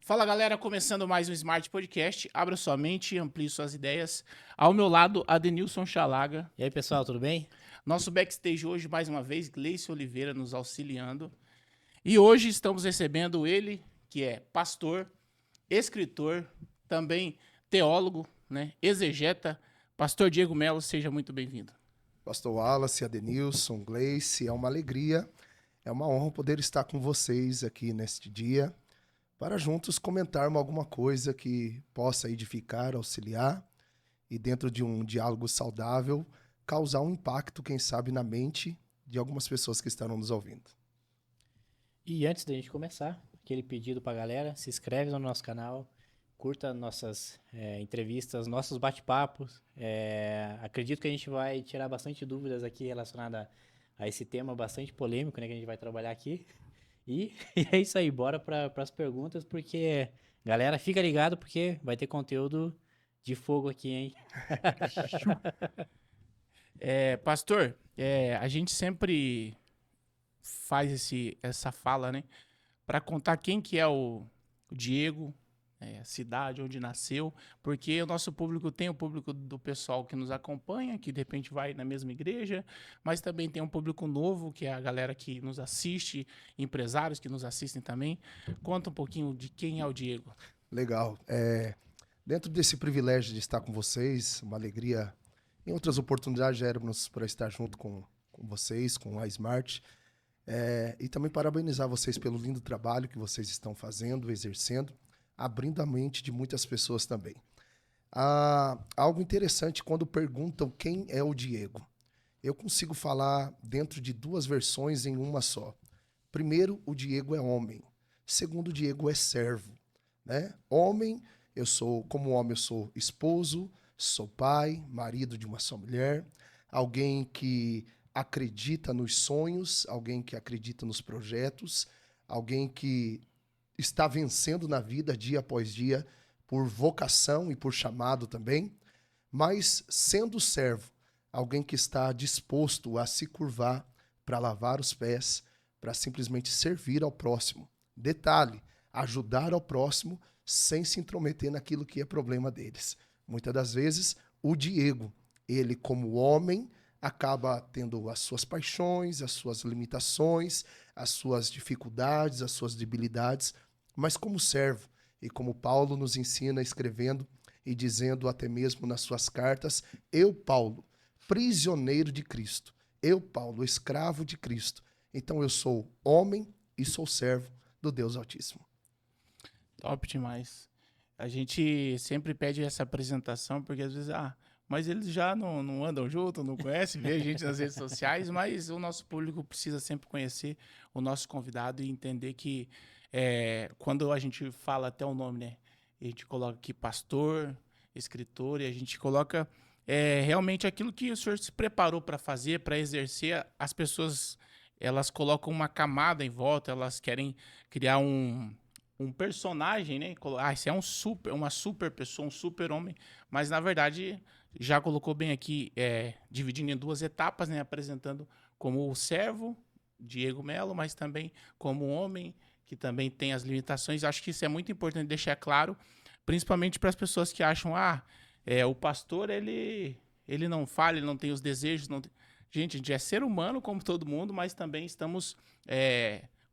Fala galera, começando mais um Smart Podcast. Abra sua mente e amplie suas ideias. Ao meu lado, Adenilson Chalaga. E aí, pessoal, tudo bem? Nosso backstage hoje, mais uma vez, Gleice Oliveira nos auxiliando. E hoje estamos recebendo ele, que é pastor, escritor, também teólogo, né, exegeta, pastor Diego Melo. Seja muito bem-vindo. Pastor Wallace, Adenilson, Gleice, é uma alegria, é uma honra poder estar com vocês aqui neste dia, para juntos comentarmos alguma coisa que possa edificar, auxiliar e dentro de um diálogo saudável, causar um impacto, quem sabe, na mente de algumas pessoas que estarão nos ouvindo. E antes da gente começar, aquele pedido pra galera, se inscreve no nosso canal, curta nossas entrevistas, nossos bate-papos. Acredito que a gente vai tirar bastante dúvidas aqui relacionadas a esse tema bastante polêmico, né, que a gente vai trabalhar aqui. E é isso aí, bora para as perguntas, porque, galera, fica ligado porque vai ter conteúdo de fogo aqui, hein? Pastor, a gente sempre faz essa fala, né, para contar quem que é o Diego, a cidade onde nasceu, porque o nosso público tem o público do pessoal que nos acompanha, que de repente vai na mesma igreja, mas também tem um público novo, que é a galera que nos assiste, empresários que nos assistem também. Conta um pouquinho de quem é o Diego. Legal. Dentro desse privilégio de estar com vocês, uma alegria. Em outras oportunidades já éramos para estar junto com vocês, com a Smart. E também parabenizar vocês pelo lindo trabalho que vocês estão fazendo, exercendo, abrindo a mente de muitas pessoas também. Algo interessante quando perguntam quem é o Diego. Eu consigo falar dentro de duas versões em uma só. Primeiro, o Diego é homem. Segundo, o Diego é servo, né? Como homem, eu sou esposo, sou pai, marido de uma só mulher, alguém que acredita nos sonhos, alguém que acredita nos projetos, alguém que está vencendo na vida dia após dia por vocação e por chamado também, mas sendo servo, alguém que está disposto a se curvar para lavar os pés, para simplesmente servir ao próximo. Detalhe, ajudar ao próximo sem se intrometer naquilo que é problema deles. Muitas das vezes, o Diego, ele como homem, acaba tendo as suas paixões, as suas limitações, as suas dificuldades, as suas debilidades, mas como servo, e como Paulo nos ensina escrevendo e dizendo até mesmo nas suas cartas, eu, Paulo, prisioneiro de Cristo, eu, Paulo, escravo de Cristo, então eu sou homem e sou servo do Deus Altíssimo. Top demais. A gente sempre pede essa apresentação, porque às vezes, mas eles já não andam juntos, não conhecem, vê a gente nas redes sociais, mas o nosso público precisa sempre conhecer o nosso convidado e entender que quando a gente fala até o nome, né, a gente coloca aqui pastor, escritor, e a gente coloca realmente aquilo que o senhor se preparou para fazer, para exercer. As pessoas, elas colocam uma camada em volta, elas querem criar um personagem, né? Esse é uma super pessoa, um super homem, mas na verdade já colocou bem aqui, dividindo em duas etapas, né? Apresentando como o servo, Diego Melo, mas também como homem, que também tem as limitações. Acho que isso é muito importante deixar claro, principalmente para as pessoas que acham, o pastor, ele não falha, ele não tem os desejos. Não tem... Gente, a gente é ser humano como todo mundo, mas também estamos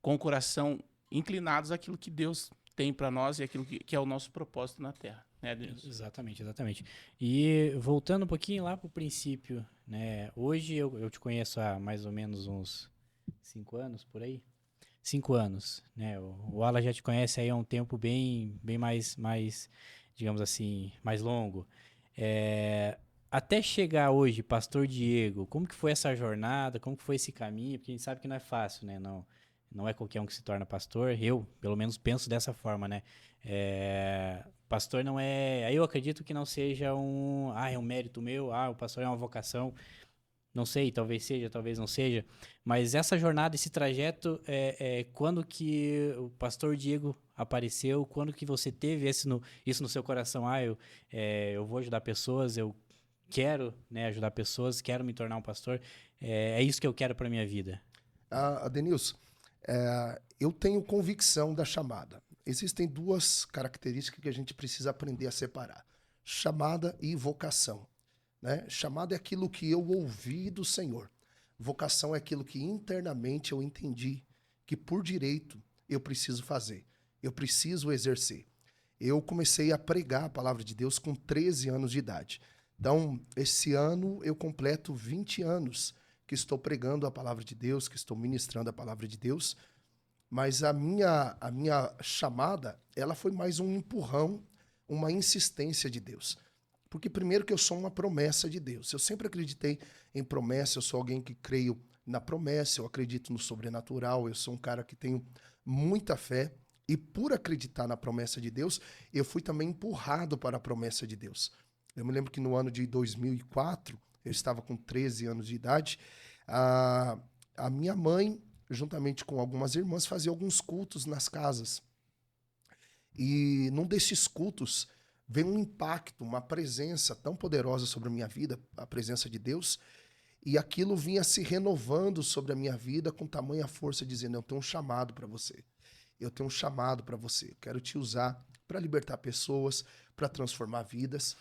com o coração inclinados àquilo que Deus tem para nós e aquilo que é o nosso propósito na Terra, né, Deus? Exatamente, exatamente. E voltando um pouquinho lá pro princípio, né? Hoje eu te conheço há mais ou menos uns 5 anos, por aí. 5 anos, né? O Ala já te conhece aí há um tempo bem mais, digamos assim, mais longo. Até chegar hoje, Pastor Diego, como que foi essa jornada? Como que foi esse caminho? Porque a gente sabe que não é fácil, né? Não é qualquer um que se torna pastor. Eu, pelo menos, penso dessa forma, né? Pastor não é... Aí eu acredito que não seja é um mérito meu. O pastor é uma vocação. Não sei, talvez seja, talvez não seja. Mas essa jornada, esse trajeto, quando que o pastor Diego apareceu? Quando que você teve isso no seu coração? Eu vou ajudar pessoas, eu quero, né, ajudar pessoas, quero me tornar um pastor. É isso que eu quero para minha vida. Adenilson, eu tenho convicção da chamada. existem duas características que a gente precisa aprender a separar: chamada e vocação, né? Chamada é aquilo que eu ouvi do Senhor. Vocação é aquilo que internamente eu entendi que por direito eu preciso fazer, eu preciso exercer. Eu comecei a pregar a palavra de Deus com 13 anos de idade. Então, esse ano eu completo 20 anos que estou pregando a palavra de Deus, que estou ministrando a palavra de Deus. Mas a minha chamada, ela foi mais um empurrão, uma insistência de Deus. Porque primeiro que eu sou uma promessa de Deus. Eu sempre acreditei em promessa, eu sou alguém que creio na promessa, eu acredito no sobrenatural, eu sou um cara que tenho muita fé. E por acreditar na promessa de Deus, eu fui também empurrado para a promessa de Deus. Eu me lembro que no ano de 2004, eu estava com 13 anos de idade, a minha mãe, juntamente com algumas irmãs, fazia alguns cultos nas casas. E num desses cultos veio um impacto, uma presença tão poderosa sobre a minha vida, a presença de Deus, e aquilo vinha se renovando sobre a minha vida com tamanha força, dizendo: eu tenho um chamado para você. Eu tenho um chamado para você. Eu quero te usar para libertar pessoas, para transformar vidas.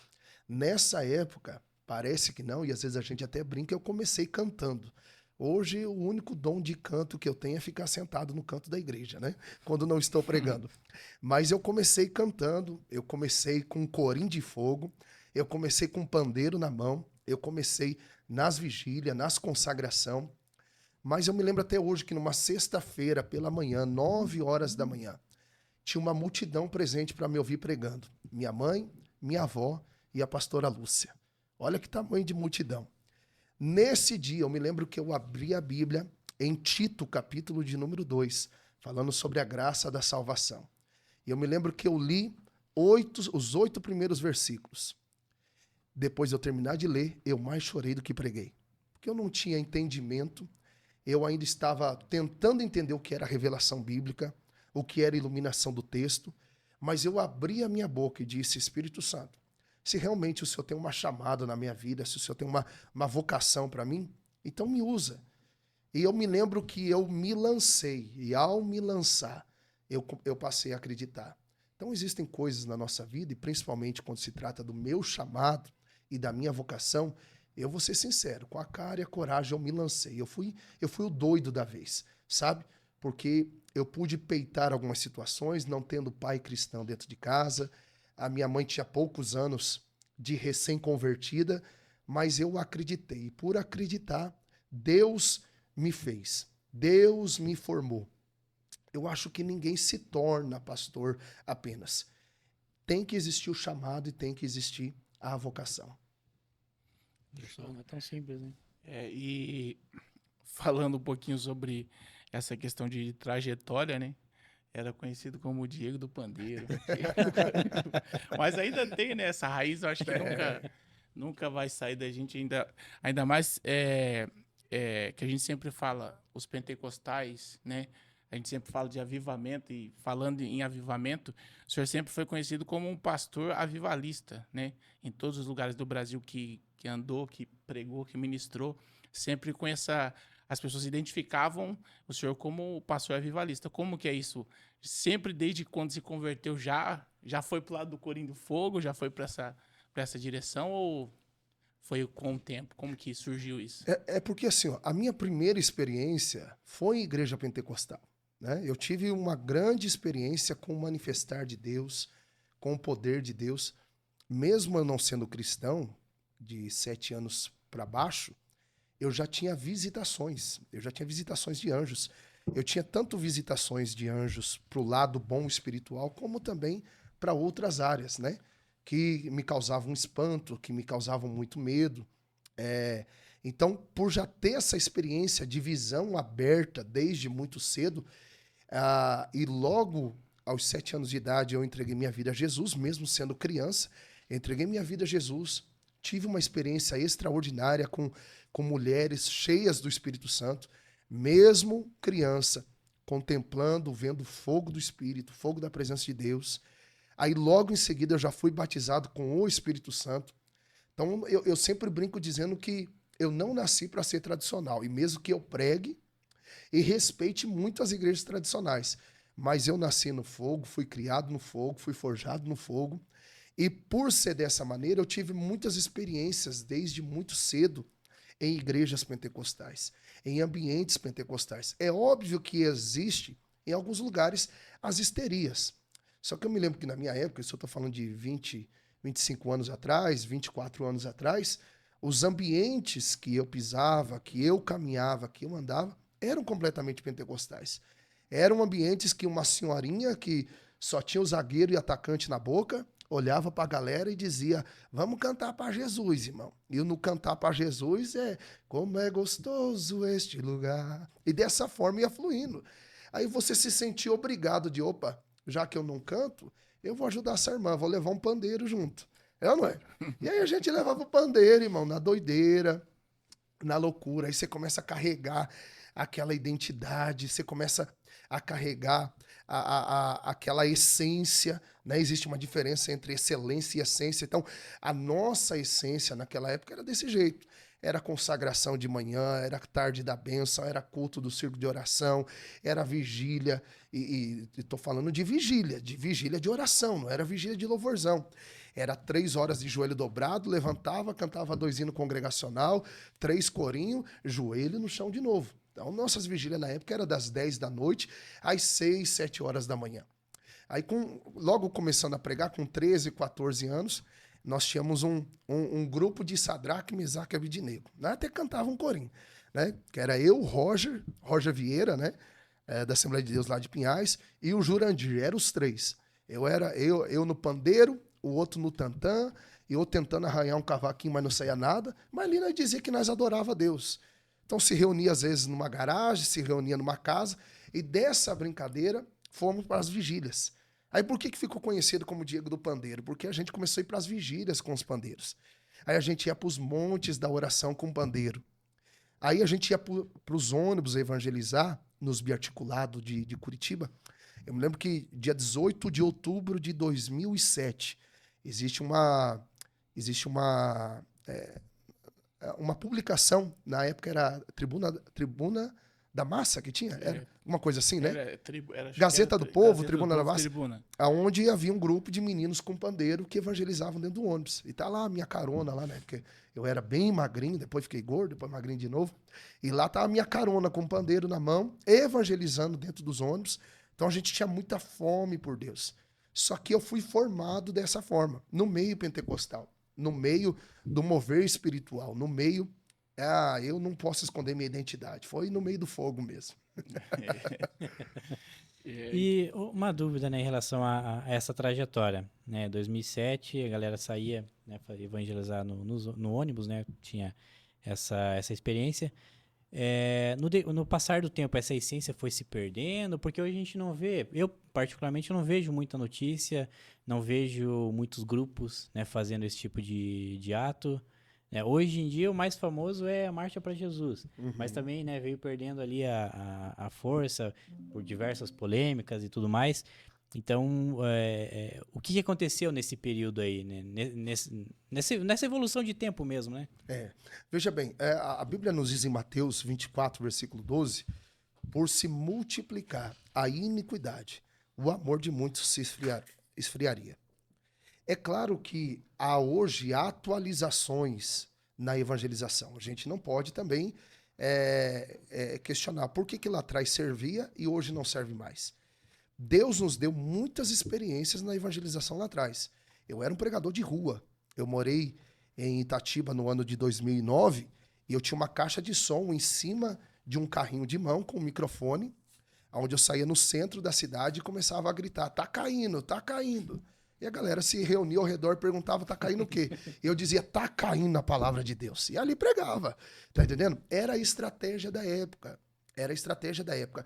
Nessa época, parece que não, e às vezes a gente até brinca, eu comecei cantando. Hoje, o único dom de canto que eu tenho é ficar sentado no canto da igreja, né? Quando não estou pregando. Mas eu comecei cantando, eu comecei com um corim de fogo, eu comecei com um pandeiro na mão, eu comecei nas vigílias, nas consagração. Mas eu me lembro até hoje que numa sexta-feira pela manhã, 9 horas da manhã, tinha uma multidão presente para me ouvir pregando. Minha mãe, minha avó e a pastora Lúcia. Olha que tamanho de multidão. Nesse dia, eu me lembro que eu abri a Bíblia em Tito, capítulo de número 2, falando sobre a graça da salvação. E eu me lembro que eu li os 8 primeiros versículos. Depois de eu terminar de ler, eu mais chorei do que preguei. Porque eu não tinha entendimento. Eu ainda estava tentando entender o que era a revelação bíblica, o que era a iluminação do texto, mas eu abri a minha boca e disse: Espírito Santo, se realmente o Senhor tem uma chamada na minha vida, se o Senhor tem uma vocação para mim, então me usa. E eu me lembro que eu me lancei, e ao me lançar, eu passei a acreditar. Então existem coisas na nossa vida, e principalmente quando se trata do meu chamado e da minha vocação, eu vou ser sincero, com a cara e a coragem eu me lancei. Eu fui o doido da vez, sabe? Porque eu pude peitar algumas situações, não tendo pai cristão dentro de casa. A minha mãe tinha poucos anos de recém-convertida, mas eu acreditei. E por acreditar, Deus me fez. Deus me formou. Eu acho que ninguém se torna pastor apenas. Tem que existir o chamado e tem que existir a vocação. Não é tão simples, né? E falando um pouquinho sobre essa questão de trajetória, né? Era conhecido como o Diego do Pandeiro. Mas ainda tem, né? Essa raiz, eu acho que nunca vai sair da gente. Ainda mais que a gente sempre fala, os pentecostais, né? A gente sempre fala de avivamento, e falando em avivamento, o senhor sempre foi conhecido como um pastor avivalista, né? Em todos os lugares do Brasil que andou, que pregou, que ministrou, sempre com essa... As pessoas identificavam o senhor como pastor avivalista. Como que é isso? Sempre, desde quando se converteu, já foi para o lado do Corim do Fogo? Já foi para essa direção? Ou foi com o tempo? Como que surgiu isso? É porque, assim, ó, a minha primeira experiência foi em igreja pentecostal, né? Eu tive uma grande experiência com o manifestar de Deus, com o poder de Deus. Mesmo eu não sendo cristão, de 7 anos para baixo, eu já tinha visitações. Eu já tinha visitações de anjos. Eu tinha tanto visitações de anjos para o lado bom espiritual, como também para outras áreas, né? Que me causavam espanto, que me causavam muito medo. Então, por já ter essa experiência de visão aberta desde muito cedo, e logo aos 7 anos de idade eu entreguei minha vida a Jesus, mesmo sendo criança, eu entreguei minha vida a Jesus, tive uma experiência extraordinária com mulheres cheias do Espírito Santo, mesmo criança, contemplando, vendo o fogo do Espírito, o fogo da presença de Deus. Aí logo em seguida eu já fui batizado com o Espírito Santo. Então eu sempre brinco dizendo que eu não nasci para ser tradicional, e mesmo que eu pregue e respeite muito as igrejas tradicionais, mas eu nasci no fogo, fui criado no fogo, fui forjado no fogo. E por ser dessa maneira, eu tive muitas experiências desde muito cedo em igrejas pentecostais, em ambientes pentecostais. É óbvio que existe, em alguns lugares, as histerias. Só que eu me lembro que na minha época, isso eu estou falando de 25 anos atrás, 24 anos atrás, os ambientes que eu pisava, que eu caminhava, que eu andava, eram completamente pentecostais. Eram ambientes que uma senhorinha que só tinha o zagueiro e atacante na boca, olhava para a galera e dizia, vamos cantar para Jesus, irmão. E no cantar para Jesus é, como é gostoso este lugar. E dessa forma ia fluindo. Aí você se sentia obrigado de, opa, já que eu não canto, eu vou ajudar essa irmã, vou levar um pandeiro junto. É ou não é? E aí a gente levava o pandeiro, irmão, na doideira, na loucura. Aí você começa a carregar aquela identidade, você começa a carregar aquela essência, né? Existe uma diferença entre excelência e essência. Então, a nossa essência naquela época era desse jeito. Era consagração de manhã, era tarde da bênção, era culto do círculo de oração, era vigília, e estou falando de vigília de oração, não era vigília de louvorzão. Era 3 horas de joelho dobrado, levantava, cantava 2 hinos congregacional, 3 corinhos, joelho no chão de novo. Então, nossas vigílias na época eram das 10 da noite às 6, 7 horas da manhã. Aí, logo começando a pregar, com 13, 14 anos, nós tínhamos um grupo de Sadraque, Mesaque e Abidinego. Nós até cantava um corinho, né? Que era eu, Roger Vieira, né? Da Assembleia de Deus lá de Pinhais, e o Jurandir, eram os 3. Eu no pandeiro, o outro no tantã, e eu tentando arranhar um cavaquinho, mas não saía nada. Mas ali nós dizia que nós adorava a Deus. Então se reunia às vezes numa garagem, se reunia numa casa, e dessa brincadeira fomos para as vigílias. Aí por que ficou conhecido como Diego do Pandeiro? Porque a gente começou a ir para as vigílias com os pandeiros. Aí a gente ia para os montes da oração com o pandeiro. Aí a gente ia para os ônibus evangelizar, nos biarticulados de Curitiba. Eu me lembro que dia 18 de outubro de 2007, existe uma publicação, na época era Tribuna da Massa que tinha, era uma coisa assim, né? Gazeta do Povo, Tribuna da Massa, onde havia um grupo de meninos com pandeiro que evangelizavam dentro do ônibus. E tá lá a minha carona lá, né? Porque eu era bem magrinho, depois fiquei gordo, depois magrinho de novo. E lá tá a minha carona com o pandeiro na mão, evangelizando dentro dos ônibus. Então a gente tinha muita fome por Deus. Só que eu fui formado dessa forma, no meio pentecostal, no meio do mover espiritual, no meio... eu não posso esconder minha identidade. Foi no meio do fogo mesmo. E uma dúvida, né, em relação a essa trajetória, né? 2007, a galera saía, né, para evangelizar no ônibus, né? Tinha essa experiência. No passar do tempo, essa essência foi se perdendo, porque hoje a gente não vê, eu particularmente não vejo muita notícia, não vejo muitos grupos, né, fazendo esse tipo de ato. Hoje em dia o mais famoso é a Marcha para Jesus, mas também, né, veio perdendo ali a força por diversas polêmicas e tudo mais. Então, o que aconteceu nesse período aí, né? Nessa evolução de tempo mesmo, né? Veja bem, a Bíblia nos diz em Mateus 24, versículo 12, por se multiplicar a iniquidade, o amor de muitos se esfriaria. É claro que há hoje atualizações na evangelização. A gente não pode também questionar por que lá atrás servia e hoje não serve mais. Deus nos deu muitas experiências na evangelização lá atrás. Eu era um pregador de rua. Eu morei em Itatiba no ano de 2009 e eu tinha uma caixa de som em cima de um carrinho de mão com um microfone, onde eu saía no centro da cidade e começava a gritar, tá caindo, tá caindo. E a galera se reunia ao redor e perguntava, tá caindo o quê? E eu dizia, tá caindo a palavra de Deus. E ali pregava, tá entendendo? Era a estratégia da época. Era a estratégia da época.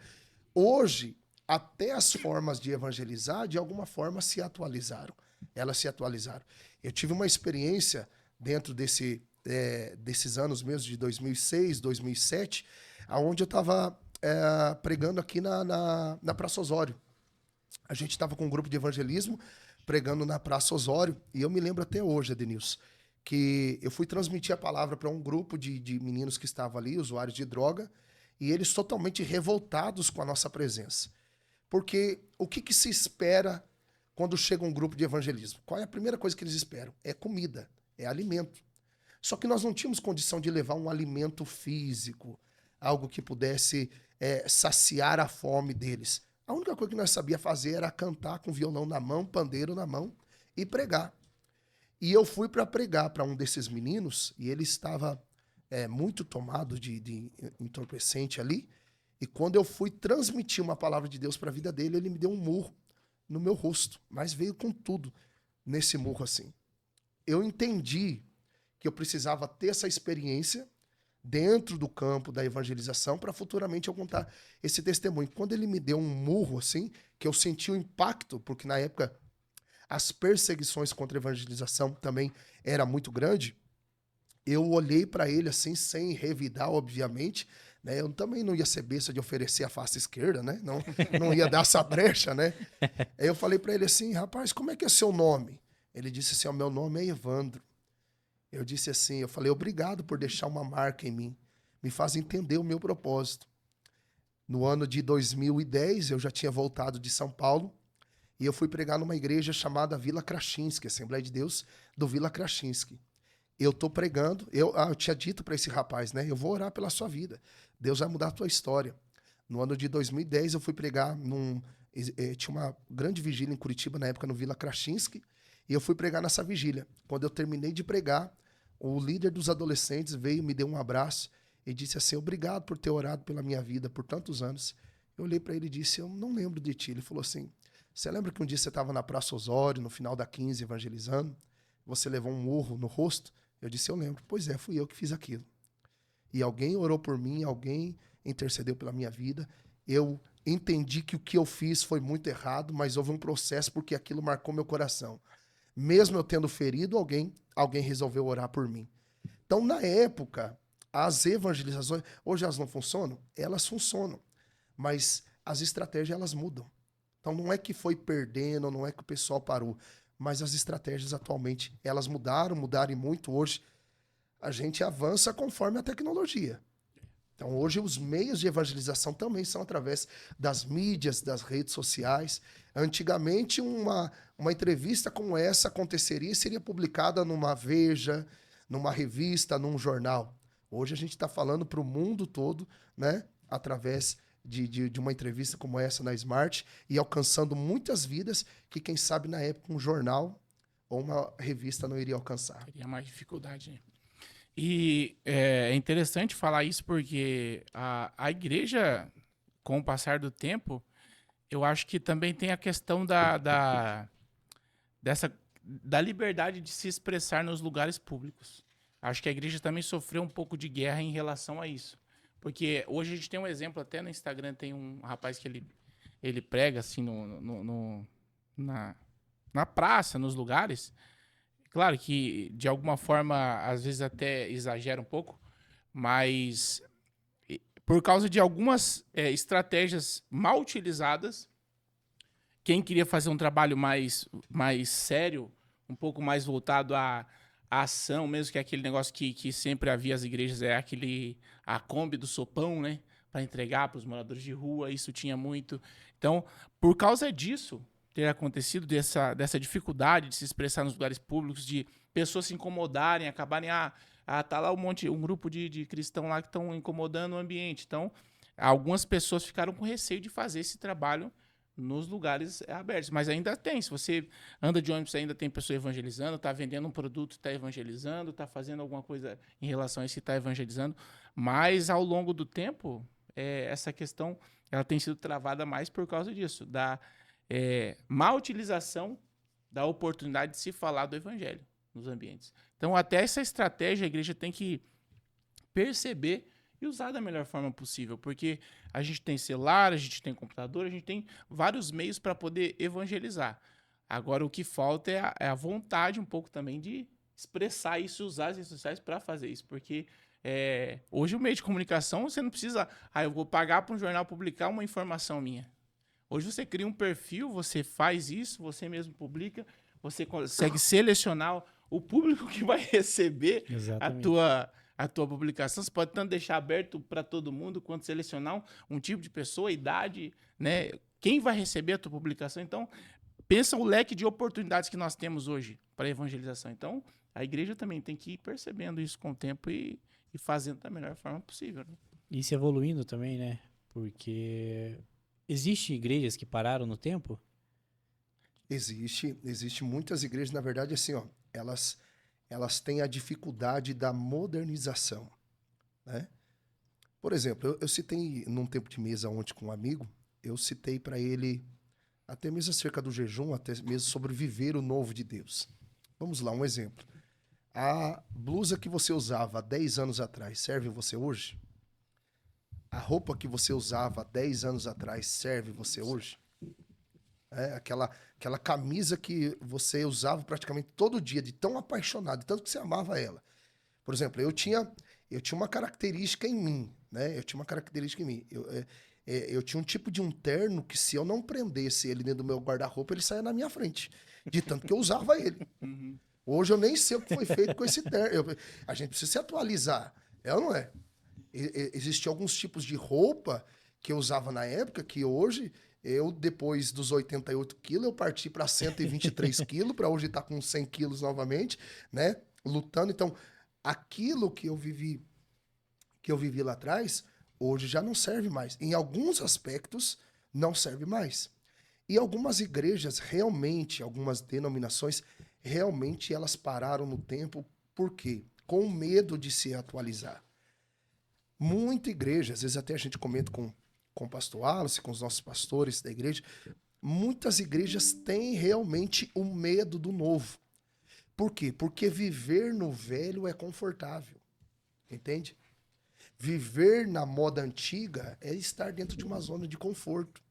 Hoje, até as formas de evangelizar, de alguma forma, se atualizaram. Elas se atualizaram. Eu tive uma experiência dentro desses anos mesmo, de 2006, 2007, onde eu estava pregando aqui na Praça Osório. A gente estava com um grupo de evangelismo pregando na Praça Osório, e eu me lembro até hoje, Adenilson, que eu fui transmitir a palavra para um grupo de meninos que estavam ali, usuários de droga, e eles totalmente revoltados com a nossa presença. Porque o que se espera quando chega um grupo de evangelismo? Qual é a primeira coisa que eles esperam? É comida, é alimento. Só que nós não tínhamos condição de levar um alimento físico, algo que pudesse saciar a fome deles. A única coisa que nós sabia fazer era cantar com violão na mão, pandeiro na mão e pregar. E eu fui para pregar para um desses meninos e ele estava muito tomado de entorpecente ali. E quando eu fui transmitir uma palavra de Deus para a vida dele, ele me deu um murro no meu rosto, mas veio com tudo nesse murro assim. Eu entendi que eu precisava ter essa experiência dentro do campo da evangelização para futuramente eu contar esse testemunho. Quando ele me deu um murro assim, que eu senti o impacto, porque na época as perseguições contra a evangelização também era muito grande, eu olhei para ele assim, sem revidar, obviamente, né? Eu também não ia ser besta de oferecer a face esquerda, né? Não ia dar essa brecha, né? Aí eu falei para ele assim, rapaz, como é que é seu nome? Ele disse assim, o meu nome é Evandro. Eu disse assim, eu falei, obrigado por deixar uma marca em mim. Me faz entender o meu propósito. No ano de 2010, eu já tinha voltado de São Paulo e eu fui pregar numa igreja chamada Vila Krasinski, Assembleia de Deus do Vila Krasinski. Eu tô pregando, eu tinha dito para esse rapaz, né? Eu vou orar pela sua vida. Deus vai mudar a tua história. No ano de 2010, eu fui pregar tinha uma grande vigília em Curitiba, na época, no Vila Krasinski, e eu fui pregar nessa vigília. Quando eu terminei de pregar, o líder dos adolescentes veio, me deu um abraço e disse assim, obrigado por ter orado pela minha vida por tantos anos. Eu olhei para ele e disse, eu não lembro de ti. Ele falou assim, você lembra que um dia você estava na Praça Osório, no final da 15, evangelizando? Você levou um murro no rosto? Eu disse, eu lembro. Pois é, fui eu que fiz aquilo. E alguém orou por mim, alguém intercedeu pela minha vida. Eu entendi que o que eu fiz foi muito errado, mas houve um processo porque aquilo marcou meu coração. Mesmo eu tendo ferido alguém resolveu orar por mim. Então, na época, as evangelizações, hoje elas não funcionam? Elas funcionam. Mas as estratégias, elas mudam. Então, não é que foi perdendo, não é que o pessoal parou. Mas as estratégias atualmente, elas mudaram e muito. Hoje, a gente avança conforme a tecnologia. Então, hoje, os meios de evangelização também são através das mídias, das redes sociais. Antigamente, uma entrevista como essa aconteceria e seria publicada numa Veja, numa revista, num jornal. Hoje, a gente está falando para o mundo todo, né, através de uma entrevista como essa na Smart e alcançando muitas vidas que, quem sabe, na época, um jornal ou uma revista não iria alcançar. Teria mais dificuldade, né? E é interessante falar isso porque a igreja, com o passar do tempo, eu acho que também tem a questão da liberdade de se expressar nos lugares públicos. Acho que a igreja também sofreu um pouco de guerra em relação a isso. Porque hoje a gente tem um exemplo, até no Instagram tem um rapaz que ele prega assim na praça, nos lugares. Claro que, de alguma forma, às vezes até exagera um pouco, mas por causa de algumas estratégias mal utilizadas, quem queria fazer um trabalho mais sério, um pouco mais voltado à ação, mesmo que aquele negócio que sempre havia as igrejas, a Kombi do sopão, né? Para entregar para os moradores de rua, isso tinha muito. Então, por causa disso ter acontecido, dessa dificuldade de se expressar nos lugares públicos, de pessoas se incomodarem, acabarem, tá lá um grupo de cristãos lá que estão incomodando o ambiente. Então, algumas pessoas ficaram com receio de fazer esse trabalho nos lugares abertos. Mas ainda tem, se você anda de ônibus, ainda tem pessoa evangelizando, está vendendo um produto, está evangelizando, está fazendo alguma coisa em relação a isso, está evangelizando. Mas, ao longo do tempo, essa questão ela tem sido travada mais por causa disso, da má utilização da oportunidade de se falar do evangelho nos ambientes. Então, até essa estratégia a igreja tem que perceber e usar da melhor forma possível, porque a gente tem celular, a gente tem computador, a gente tem vários meios para poder evangelizar. Agora, o que falta é a vontade um pouco também de expressar isso, usar as redes sociais para fazer isso, porque hoje o meio de comunicação, você não precisa, eu vou pagar para um jornal publicar uma informação minha. Hoje você cria um perfil, você faz isso, você mesmo publica, você consegue selecionar o público que vai receber a tua publicação. Você pode tanto deixar aberto para todo mundo, quanto selecionar um tipo de pessoa, idade, né? Quem vai receber a tua publicação. Então, pensa o leque de oportunidades que nós temos hoje para evangelização. Então, a igreja também tem que ir percebendo isso com o tempo e fazendo da melhor forma possível, né? E se evoluindo também, né? Porque existem igrejas que pararam no tempo? Existe muitas igrejas, na verdade, assim, ó, elas têm a dificuldade da modernização, né? Por exemplo, eu citei num tempo de mesa ontem com um amigo, eu citei para ele até mesmo acerca do jejum, até mesmo sobre viver o novo de Deus. Vamos lá, um exemplo. A blusa que você usava há 10 anos atrás serve você hoje? A roupa que você usava há 10 anos atrás serve você hoje? Aquela camisa que você usava praticamente todo dia, de tão apaixonado, tanto que você amava ela. Por exemplo, eu tinha uma característica em mim, né? Eu tinha um tipo de um terno que, se eu não prendesse ele dentro do meu guarda-roupa, ele saía na minha frente, de tanto que eu usava ele. Hoje eu nem sei o que foi feito com esse terno. A gente precisa se atualizar, é ou não é? Existiam alguns tipos de roupa que eu usava na época, que hoje, depois dos 88 quilos, eu parti para 123 quilos, para hoje estar com 100 quilos novamente, né? Lutando. Então, aquilo que eu vivi lá atrás, hoje já não serve mais. Em alguns aspectos, não serve mais. E algumas igrejas realmente, algumas denominações, realmente elas pararam no tempo. Por quê? Com medo de se atualizar. Muita igreja, às vezes até a gente comenta com o pastor Wallace, com os nossos pastores da igreja, muitas igrejas têm realmente o medo do novo. Por quê? Porque viver no velho é confortável. Entende? Viver na moda antiga é estar dentro de uma zona de conforto.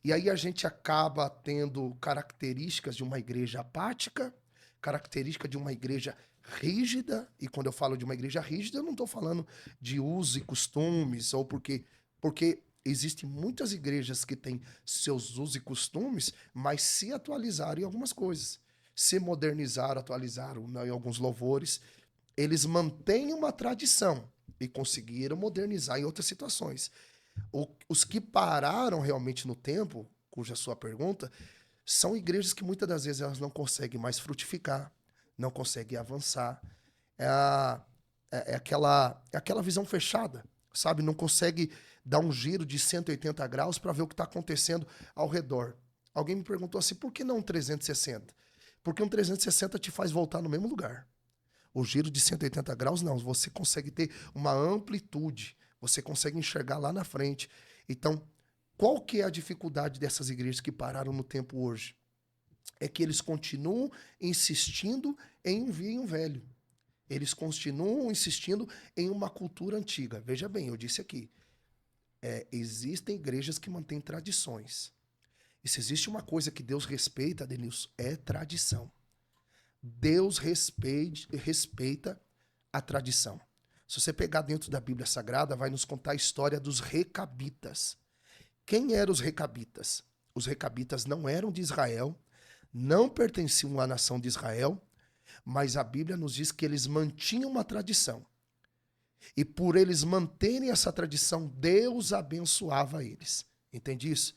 E aí a gente acaba tendo características de uma igreja apática, característica de uma igreja rígida, e quando eu falo de uma igreja rígida, eu não estou falando de usos e costumes, ou porque existem muitas igrejas que têm seus usos e costumes, mas se atualizaram em algumas coisas. Se modernizaram, atualizaram, né, em alguns louvores. Eles mantêm uma tradição e conseguiram modernizar em outras situações. Os que pararam realmente no tempo, cuja sua pergunta, são igrejas que muitas das vezes elas não conseguem mais frutificar, não conseguem avançar. É aquela visão fechada, sabe? Não consegue dar um giro de 180 graus para ver o que está acontecendo ao redor. Alguém me perguntou assim, por que não um 360? Porque um 360 te faz voltar no mesmo lugar. O giro de 180 graus, não. Você consegue ter uma amplitude. Você consegue enxergar lá na frente. Então, qual que é a dificuldade dessas igrejas que pararam no tempo hoje? É que eles continuam insistindo em um vinho velho. Eles continuam insistindo em uma cultura antiga. Veja bem, eu disse aqui, existem igrejas que mantêm tradições. E se existe uma coisa que Deus respeita, Denilson, é tradição. Deus respeita a tradição. Se você pegar dentro da Bíblia Sagrada, vai nos contar a história dos recabitas. Quem eram os recabitas? Os recabitas não eram de Israel, não pertenciam à nação de Israel, mas a Bíblia nos diz que eles mantinham uma tradição. E por eles manterem essa tradição, Deus abençoava eles. Entende isso?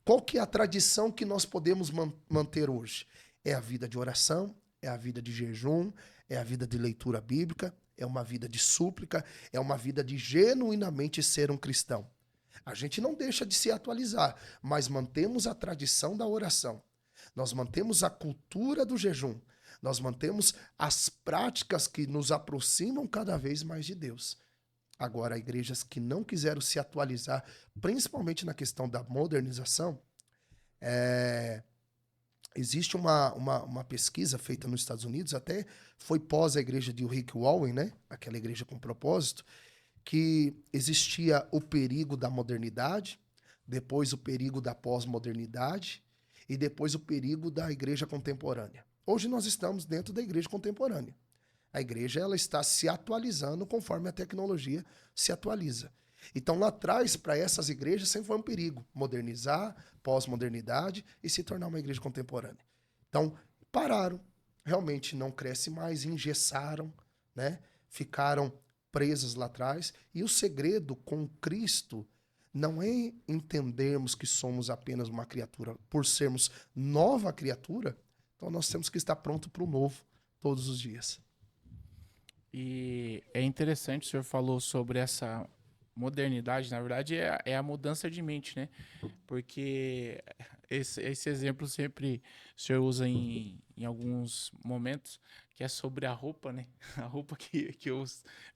Qual que é a tradição que nós podemos manter hoje? É a vida de oração, é a vida de jejum, é a vida de leitura bíblica, é uma vida de súplica, é uma vida de genuinamente ser um cristão. A gente não deixa de se atualizar, mas mantemos a tradição da oração. Nós mantemos a cultura do jejum. Nós mantemos as práticas que nos aproximam cada vez mais de Deus. Agora, igrejas que não quiseram se atualizar, principalmente na questão da modernização, existe uma pesquisa feita nos Estados Unidos, até foi pós a igreja de Rick Warren, né? Aquela igreja com propósito, que existia o perigo da modernidade, depois o perigo da pós-modernidade e depois o perigo da igreja contemporânea. Hoje nós estamos dentro da igreja contemporânea. A igreja ela está se atualizando conforme a tecnologia se atualiza. Então, lá atrás, para essas igrejas, sempre foi um perigo modernizar, pós-modernidade e se tornar uma igreja contemporânea. Então, pararam, realmente não cresce mais, engessaram, né? ficaram presas lá atrás. E o segredo com Cristo não é entendermos que somos apenas uma criatura. Por sermos nova criatura, então nós temos que estar pronto para o novo todos os dias. E é interessante, o senhor falou sobre essa modernidade, na verdade é a mudança de mente, né? Porque esse exemplo sempre o senhor usa em alguns momentos, que é sobre a roupa, né? A roupa que eu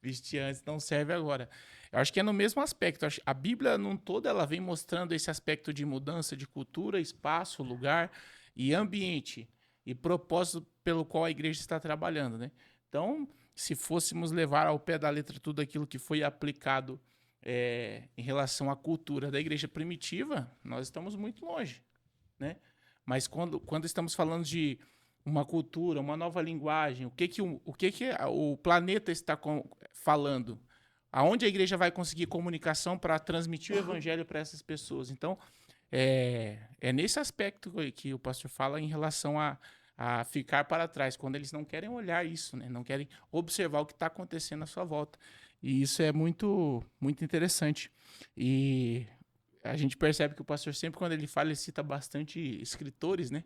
vesti antes não serve agora. Eu acho que é no mesmo aspecto. A Bíblia, num todo, ela vem mostrando esse aspecto de mudança de cultura, espaço, lugar e ambiente e propósito pelo qual a igreja está trabalhando, né? Então, se fôssemos levar ao pé da letra tudo aquilo que foi aplicado em relação à cultura da igreja primitiva, nós estamos muito longe, né? Mas quando estamos falando de uma cultura, uma nova linguagem, o que o planeta está falando? Aonde a igreja vai conseguir comunicação para transmitir o evangelho para essas pessoas? Então, é nesse aspecto que o pastor fala em relação a ficar para trás, quando eles não querem olhar isso, né? Não querem observar o que está acontecendo à sua volta. E isso é muito, muito interessante. E a gente percebe que o pastor sempre, quando ele fala, ele cita bastante escritores, né?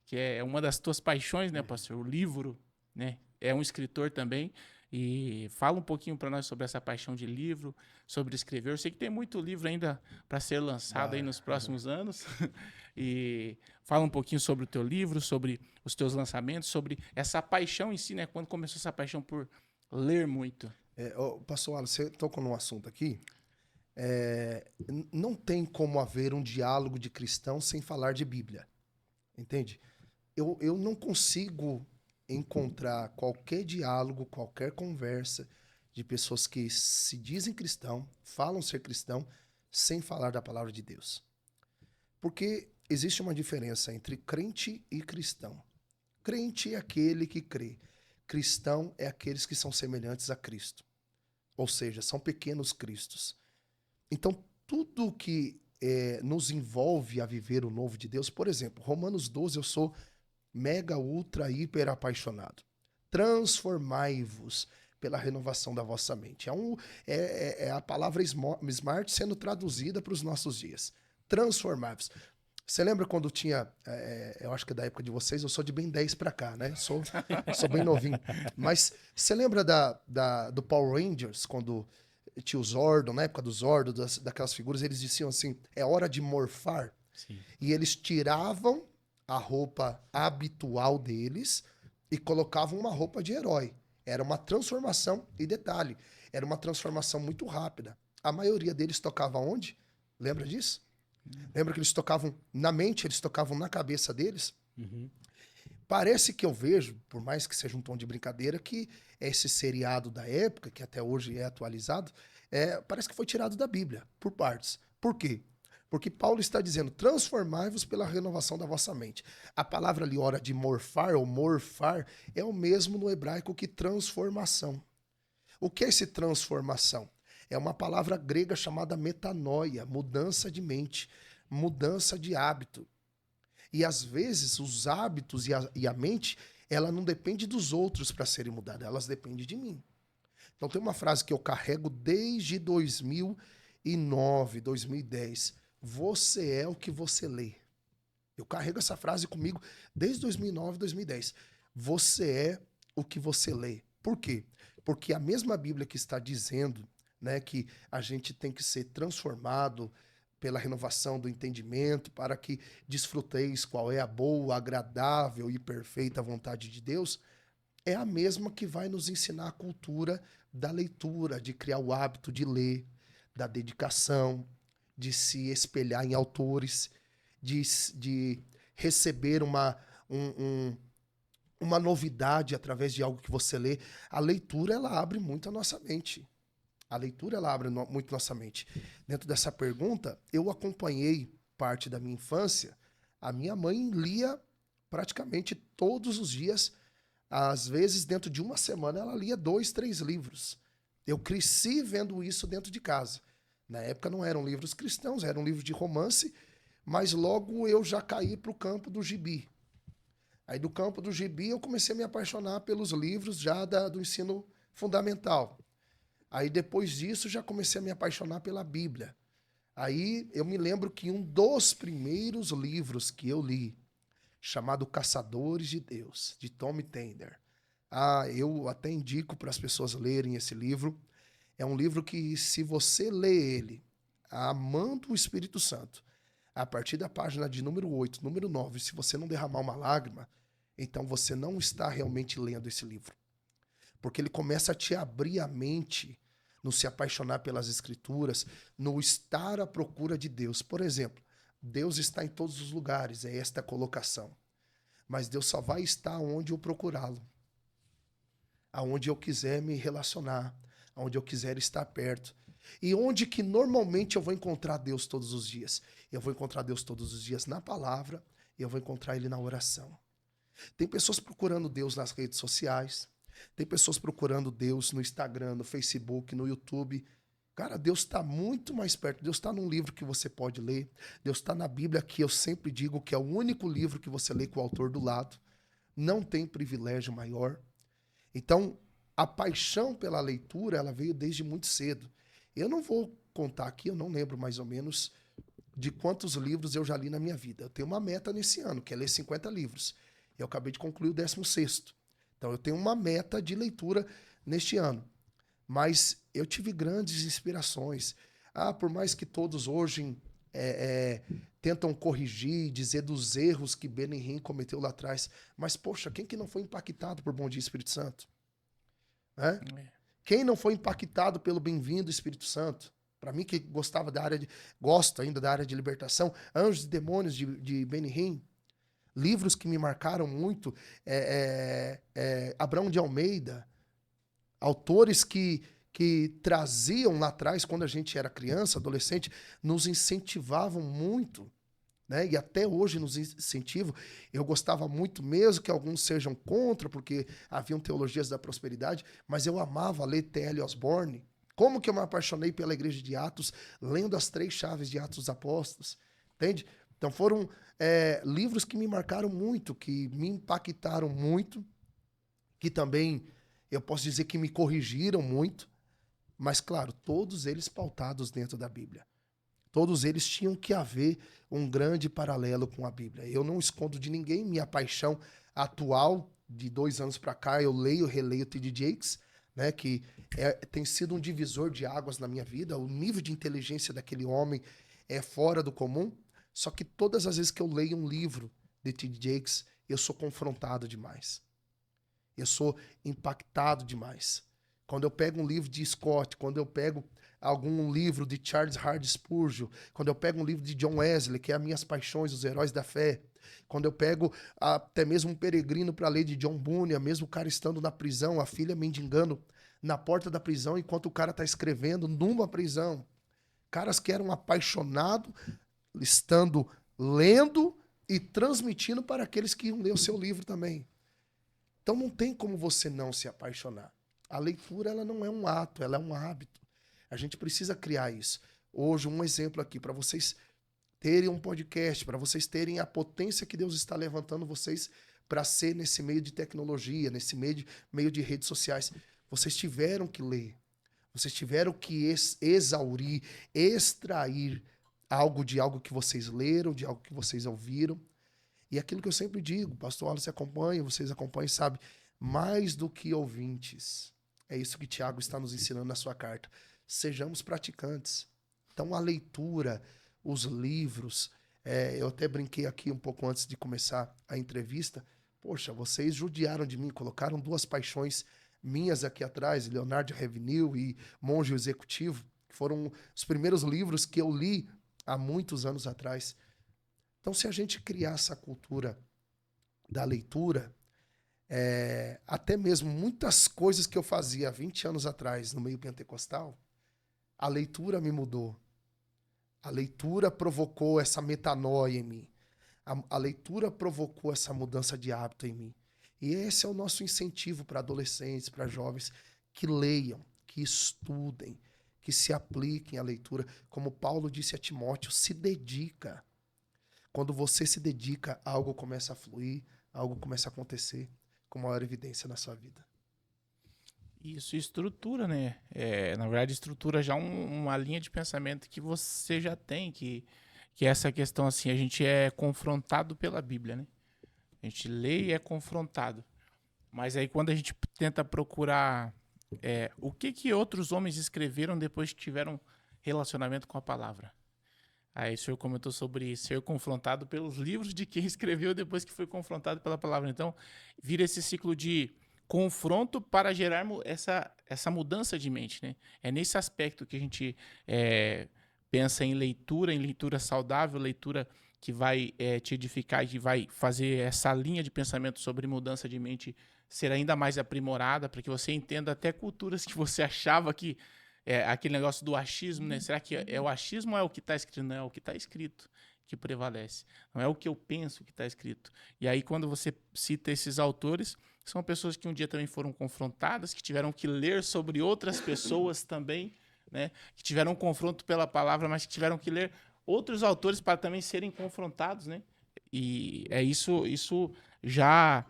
Que é uma das tuas paixões, né, pastor? O livro, né? É um escritor também. E fala um pouquinho para nós sobre essa paixão de livro, sobre escrever. Eu sei que tem muito livro ainda para ser lançado aí nos próximos anos. E fala um pouquinho sobre o teu livro, sobre os teus lançamentos, sobre essa paixão em si, né? Quando começou essa paixão por ler muito. Pastor Alan, você tocou num assunto aqui. Não tem como haver um diálogo de cristão sem falar de Bíblia. Entende? Eu não consigo encontrar qualquer diálogo, qualquer conversa de pessoas que se dizem cristão, falam ser cristão, sem falar da palavra de Deus. Porque existe uma diferença entre crente e cristão. Crente é aquele que crê. Cristão é aqueles que são semelhantes a Cristo. Ou seja, são pequenos cristos. Então, tudo que nos envolve a viver o novo de Deus, por exemplo, Romanos 12, eu sou mega, ultra, hiper apaixonado. Transformai-vos pela renovação da vossa mente. É a palavra smart sendo traduzida para os nossos dias. Transformai-vos. Você lembra quando tinha, eu acho que é da época de vocês, eu sou de bem 10 pra cá, né? Sou bem novinho. Mas você lembra do Power Rangers, quando tinha o Zordon, na época do Zordon, daquelas figuras, eles diziam assim, é hora de morfar. Sim. E eles tiravam a roupa habitual deles e colocavam uma roupa de herói. Era uma transformação, e detalhe, era uma transformação muito rápida. A maioria deles tocava onde? Lembra disso? Lembra que eles tocavam na mente, eles tocavam na cabeça deles? Uhum. Parece que eu vejo, por mais que seja um tom de brincadeira, que esse seriado da época, que até hoje é atualizado, parece que foi tirado da Bíblia, por partes. Por quê? Porque Paulo está dizendo, transformai-vos pela renovação da vossa mente. A palavra ali, hora de morfar ou morfar, é o mesmo no hebraico que transformação. O que é esse transformação? É uma palavra grega chamada metanoia, mudança de mente, mudança de hábito. E às vezes os hábitos e a mente, ela não depende dos outros para serem mudadas, elas dependem de mim. Então tem uma frase que eu carrego desde 2009, 2010. Você é o que você lê. Eu carrego essa frase comigo desde 2009, 2010. Você é o que você lê. Por quê? Porque a mesma Bíblia que está dizendo, né, que a gente tem que ser transformado pela renovação do entendimento para que desfruteis qual é a boa, agradável e perfeita vontade de Deus, é a mesma que vai nos ensinar a cultura da leitura, de criar o hábito de ler, da dedicação, de se espelhar em autores, de receber uma novidade através de algo que você lê. A leitura, ela abre muito a nossa mente. A leitura, ela abre muito nossa mente. Dentro dessa pergunta, eu acompanhei parte da minha infância. A minha mãe lia praticamente todos os dias. Às vezes, dentro de uma semana, ela lia 2, 3 livros. Eu cresci vendo isso dentro de casa. Na época não eram livros cristãos, eram livros de romance, mas logo eu já caí para o campo do gibi. Aí do campo do gibi eu comecei a me apaixonar pelos livros já do ensino fundamental. Aí depois disso já comecei a me apaixonar pela Bíblia. Aí eu me lembro que um dos primeiros livros que eu li, chamado Caçadores de Deus, de Tommy Tender. Eu até indico para as pessoas lerem esse livro. É um livro que, se você lê ele, amando o Espírito Santo, a partir da página de número 8, número 9, se você não derramar uma lágrima, então você não está realmente lendo esse livro. Porque ele começa a te abrir a mente no se apaixonar pelas Escrituras, no estar à procura de Deus. Por exemplo, Deus está em todos os lugares, é esta a colocação. Mas Deus só vai estar onde eu procurá-lo. Aonde eu quiser me relacionar, aonde eu quiser estar perto. E onde que normalmente eu vou encontrar Deus todos os dias? Eu vou encontrar Deus todos os dias na palavra, e eu vou encontrar Ele na oração. Tem pessoas procurando Deus nas redes sociais, tem pessoas procurando Deus no Instagram, no Facebook, no YouTube. Cara, Deus está muito mais perto. Deus está num livro que você pode ler. Deus está na Bíblia, que eu sempre digo que é o único livro que você lê com o autor do lado. Não tem privilégio maior. Então, a paixão pela leitura, ela veio desde muito cedo. Eu não vou contar aqui, eu não lembro mais ou menos de quantos livros eu já li na minha vida. Eu tenho uma meta nesse ano, que é ler 50 livros. Eu acabei de concluir o 16º. Então, eu tenho uma meta de leitura neste ano. Mas eu tive grandes inspirações. Por mais que todos hoje tentam corrigir, dizer dos erros que Benihim cometeu lá atrás, mas, poxa, quem que não foi impactado por Bom Dia Espírito Santo? Quem não foi impactado pelo Bem-vindo Espírito Santo? Para mim, que gostava da área gosto ainda da área de libertação, Anjos e Demônios de Benihim, livros que me marcaram muito, Abraão de Almeida, autores que traziam lá atrás, quando a gente era criança, adolescente, nos incentivavam muito, né? E até hoje nos incentivam. Eu gostava muito, mesmo que alguns sejam contra, porque haviam teologias da prosperidade, mas eu amava ler T.L. Osborne. Como que eu me apaixonei pela igreja de Atos, lendo as 3 chaves de Atos dos Apóstolos, entende? Então foram livros que me marcaram muito, que me impactaram muito, que também eu posso dizer que me corrigiram muito, mas claro, todos eles pautados dentro da Bíblia. Todos eles tinham que haver um grande paralelo com a Bíblia. Eu não escondo de ninguém minha paixão atual, de 2 anos para cá, eu leio e releio T.D. Jakes, né, que tem sido um divisor de águas na minha vida. O nível de inteligência daquele homem é fora do comum. Só que todas as vezes que eu leio um livro de T.D. Jakes, eu sou confrontado demais. Eu sou impactado demais. Quando eu pego um livro de Scott, quando eu pego algum livro de Charles Hard Spurgeon, quando eu pego um livro de John Wesley, que é As Minhas Paixões, Os Heróis da Fé, quando eu pego até mesmo Um Peregrino para ler de John Bunyan, mesmo o cara estando na prisão, a filha mendigando na porta da prisão, enquanto o cara está escrevendo numa prisão. Caras que eram apaixonados, estando lendo e transmitindo para aqueles que iam ler o seu livro também. Então não tem como você não se apaixonar. A leitura, ela não é um ato, ela é um hábito. A gente precisa criar isso. Hoje, um exemplo aqui, para vocês terem um podcast, para vocês terem a potência que Deus está levantando vocês para ser nesse meio de tecnologia, nesse meio de redes sociais. Vocês tiveram que ler. Vocês tiveram que exaurir, extrair algo de algo que vocês leram, de algo que vocês ouviram. E aquilo que eu sempre digo, pastor Wallace acompanha, vocês acompanham, sabe? Mais do que ouvintes. É isso que Tiago está nos ensinando na sua carta. Sejamos praticantes. Então, a leitura, os livros, eu até brinquei aqui um pouco antes de começar a entrevista. Poxa, vocês judiaram de mim, colocaram 2 paixões minhas aqui atrás, Leonardo Ravenhill e Monge Executivo, que foram os primeiros livros que eu li há muitos anos atrás. Então, se a gente criar essa cultura da leitura, até mesmo muitas coisas que eu fazia há 20 anos atrás no meio pentecostal, a leitura me mudou. A leitura provocou essa metanoia em mim. A leitura provocou essa mudança de hábito em mim. E esse é o nosso incentivo para adolescentes, para jovens, que leiam, que estudem, que se apliquem à leitura. Como Paulo disse a Timóteo, se dedica. Quando você se dedica, algo começa a fluir, algo começa a acontecer com maior evidência na sua vida. Isso estrutura, né? Na verdade, estrutura já uma linha de pensamento que você já tem, que é essa questão assim, a gente é confrontado pela Bíblia, né? A gente lê e é confrontado. Mas aí quando a gente tenta procurar o que outros homens escreveram depois que tiveram relacionamento com a palavra. Aí o senhor comentou sobre ser confrontado pelos livros de quem escreveu depois que foi confrontado pela palavra. Então, vira esse ciclo de confronto para gerar essa mudança de mente, né? É nesse aspecto que a gente pensa em leitura saudável, leitura que vai te edificar e que vai fazer essa linha de pensamento sobre mudança de mente ser ainda mais aprimorada, para que você entenda até culturas que você achava que aquele negócio do achismo, né? Será que é o achismo ou é o que está escrito? Não, é o que está escrito que prevalece. Não é o que eu penso que está escrito. E aí, quando você cita esses autores, são pessoas que um dia também foram confrontadas, que tiveram que ler sobre outras pessoas também, né? Que tiveram um confronto pela palavra, mas que tiveram que ler outros autores para também serem confrontados, né? E isso já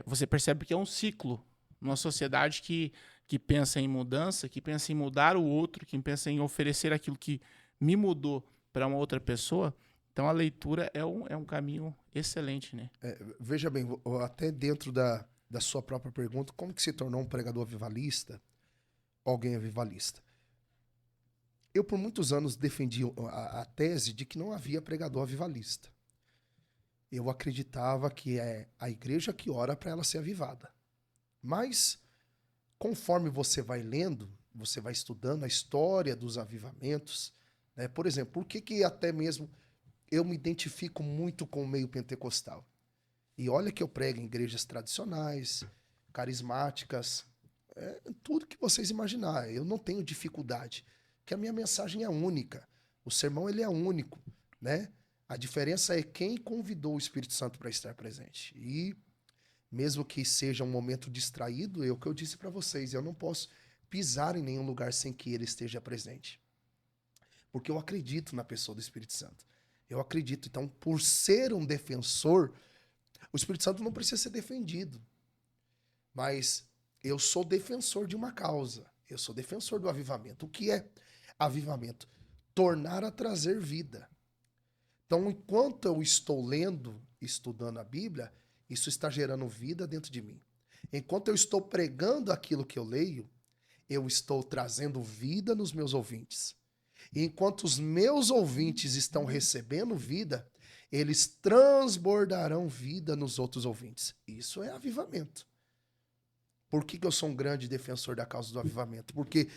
você percebe que é um ciclo numa sociedade que pensa em mudança, que pensa em mudar o outro, que pensa em oferecer aquilo que me mudou para uma outra pessoa. Então a leitura é um caminho excelente, né? Veja bem, até dentro da sua própria pergunta, como que se tornou um pregador avivalista, alguém avivalista? Eu, por muitos anos, defendi a tese de que não havia pregador avivalista. Eu acreditava que é a igreja que ora para ela ser avivada. Mas, conforme você vai lendo, você vai estudando a história dos avivamentos, né? Por exemplo, por que até mesmo eu me identifico muito com o meio pentecostal? E olha que eu prego em igrejas tradicionais, carismáticas, tudo que vocês imaginarem. Eu não tenho dificuldade, porque a minha mensagem é única. O sermão ele é único, né? A diferença é quem convidou o Espírito Santo para estar presente. E mesmo que seja um momento distraído, é o que eu disse para vocês, eu não posso pisar em nenhum lugar sem que ele esteja presente. Porque eu acredito na pessoa do Espírito Santo. Eu acredito. Então, por ser um defensor, o Espírito Santo não precisa ser defendido. Mas eu sou defensor de uma causa. Eu sou defensor do avivamento. O que é avivamento? Tornar a trazer vida. Então, enquanto eu estou lendo, estudando a Bíblia, isso está gerando vida dentro de mim. Enquanto eu estou pregando aquilo que eu leio, eu estou trazendo vida nos meus ouvintes. E enquanto os meus ouvintes estão recebendo vida, eles transbordarão vida nos outros ouvintes. Isso é avivamento. Por que eu sou um grande defensor da causa do avivamento? Porque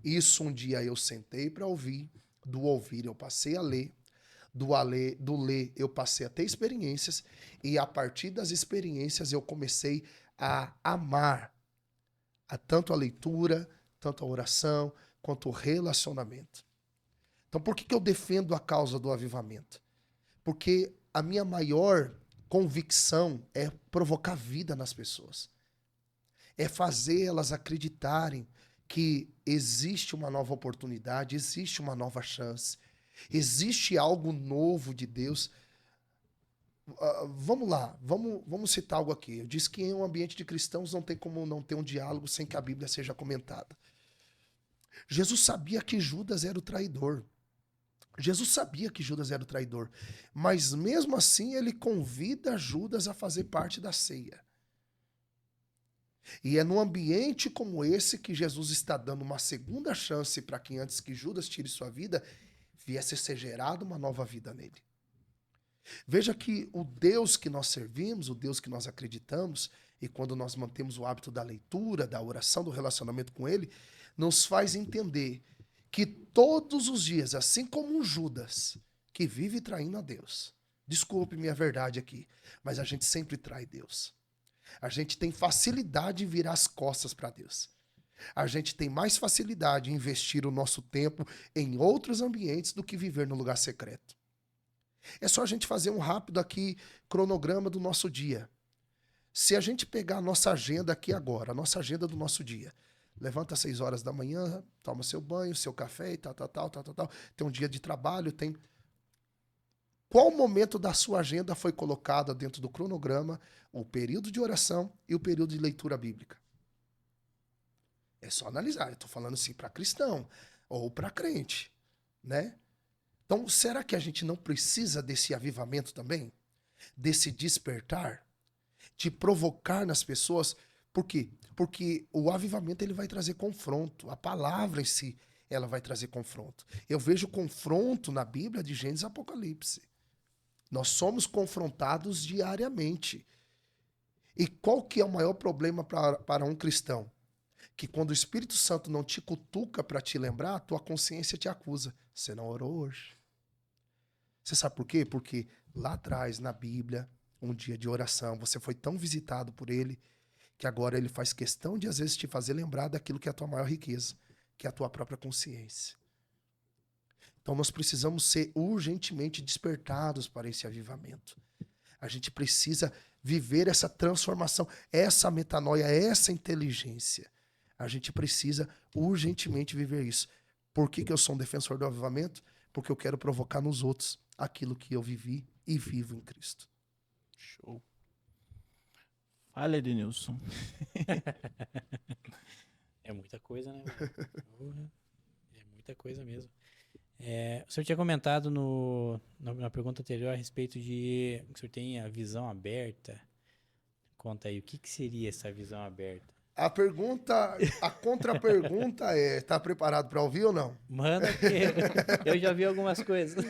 isso um dia eu sentei para ouvir, do ouvir eu passei a ler, do ler eu passei a ter experiências, e a partir das experiências eu comecei a amar tanto a leitura, tanto a oração, quanto o relacionamento. Então por que eu defendo a causa do avivamento? Porque a minha maior convicção é provocar vida nas pessoas. É fazer elas acreditarem que existe uma nova oportunidade, existe uma nova chance, existe algo novo de Deus. Vamos lá, vamos citar algo aqui. Eu disse que em um ambiente de cristãos não tem como não ter um diálogo sem que a Bíblia seja comentada. Jesus sabia que Judas era o traidor. Jesus sabia que Judas era o traidor. Mas mesmo assim ele convida Judas a fazer parte da ceia. E é num ambiente como esse que Jesus está dando uma segunda chance para que antes que Judas tire sua vida, viesse a ser gerada uma nova vida nele. Veja que o Deus que nós servimos, o Deus que nós acreditamos, e quando nós mantemos o hábito da leitura, da oração, do relacionamento com ele, nos faz entender que todos os dias, assim como um Judas que vive traindo a Deus, desculpe minha verdade aqui, mas a gente sempre trai Deus. A gente tem facilidade em virar as costas para Deus. A gente tem mais facilidade em investir o nosso tempo em outros ambientes do que viver no lugar secreto. É só a gente fazer um rápido aqui cronograma do nosso dia. Se a gente pegar a nossa agenda aqui agora, a nossa agenda do nosso dia, levanta às 6 horas da manhã, toma seu banho, seu café e tal. Tem um dia de trabalho, tem... Qual momento da sua agenda foi colocado dentro do cronograma o período de oração e o período de leitura bíblica? É só analisar. Eu tô falando assim para cristão ou para crente, né? Então, será que a gente não precisa desse avivamento também? Desse despertar? De provocar nas pessoas? Por quê? Porque o avivamento ele vai trazer confronto. A palavra em si, ela vai trazer confronto. Eu vejo confronto na Bíblia de Gênesis e Apocalipse. Nós somos confrontados diariamente. E qual que é o maior problema para um cristão? Que quando o Espírito Santo não te cutuca para te lembrar, a tua consciência te acusa. Você não orou hoje. Você sabe por quê? Porque lá atrás, na Bíblia, um dia de oração, você foi tão visitado por ele, que agora ele faz questão de, às vezes, te fazer lembrar daquilo que é a tua maior riqueza, que é a tua própria consciência. Então, nós precisamos ser urgentemente despertados para esse avivamento. A gente precisa viver essa transformação, essa metanoia, essa inteligência. A gente precisa urgentemente viver isso. Por que eu sou um defensor do avivamento? Porque eu quero provocar nos outros aquilo que eu vivi e vivo em Cristo. Show. Fala, Edenilson. É muita coisa, né? Porra, é muita coisa mesmo. O senhor tinha comentado na pergunta anterior a respeito de que o senhor tem a visão aberta. Conta aí, o que seria essa visão aberta? A contra-pergunta é, tá preparado para ouvir ou não? Manda, porque eu já vi algumas coisas.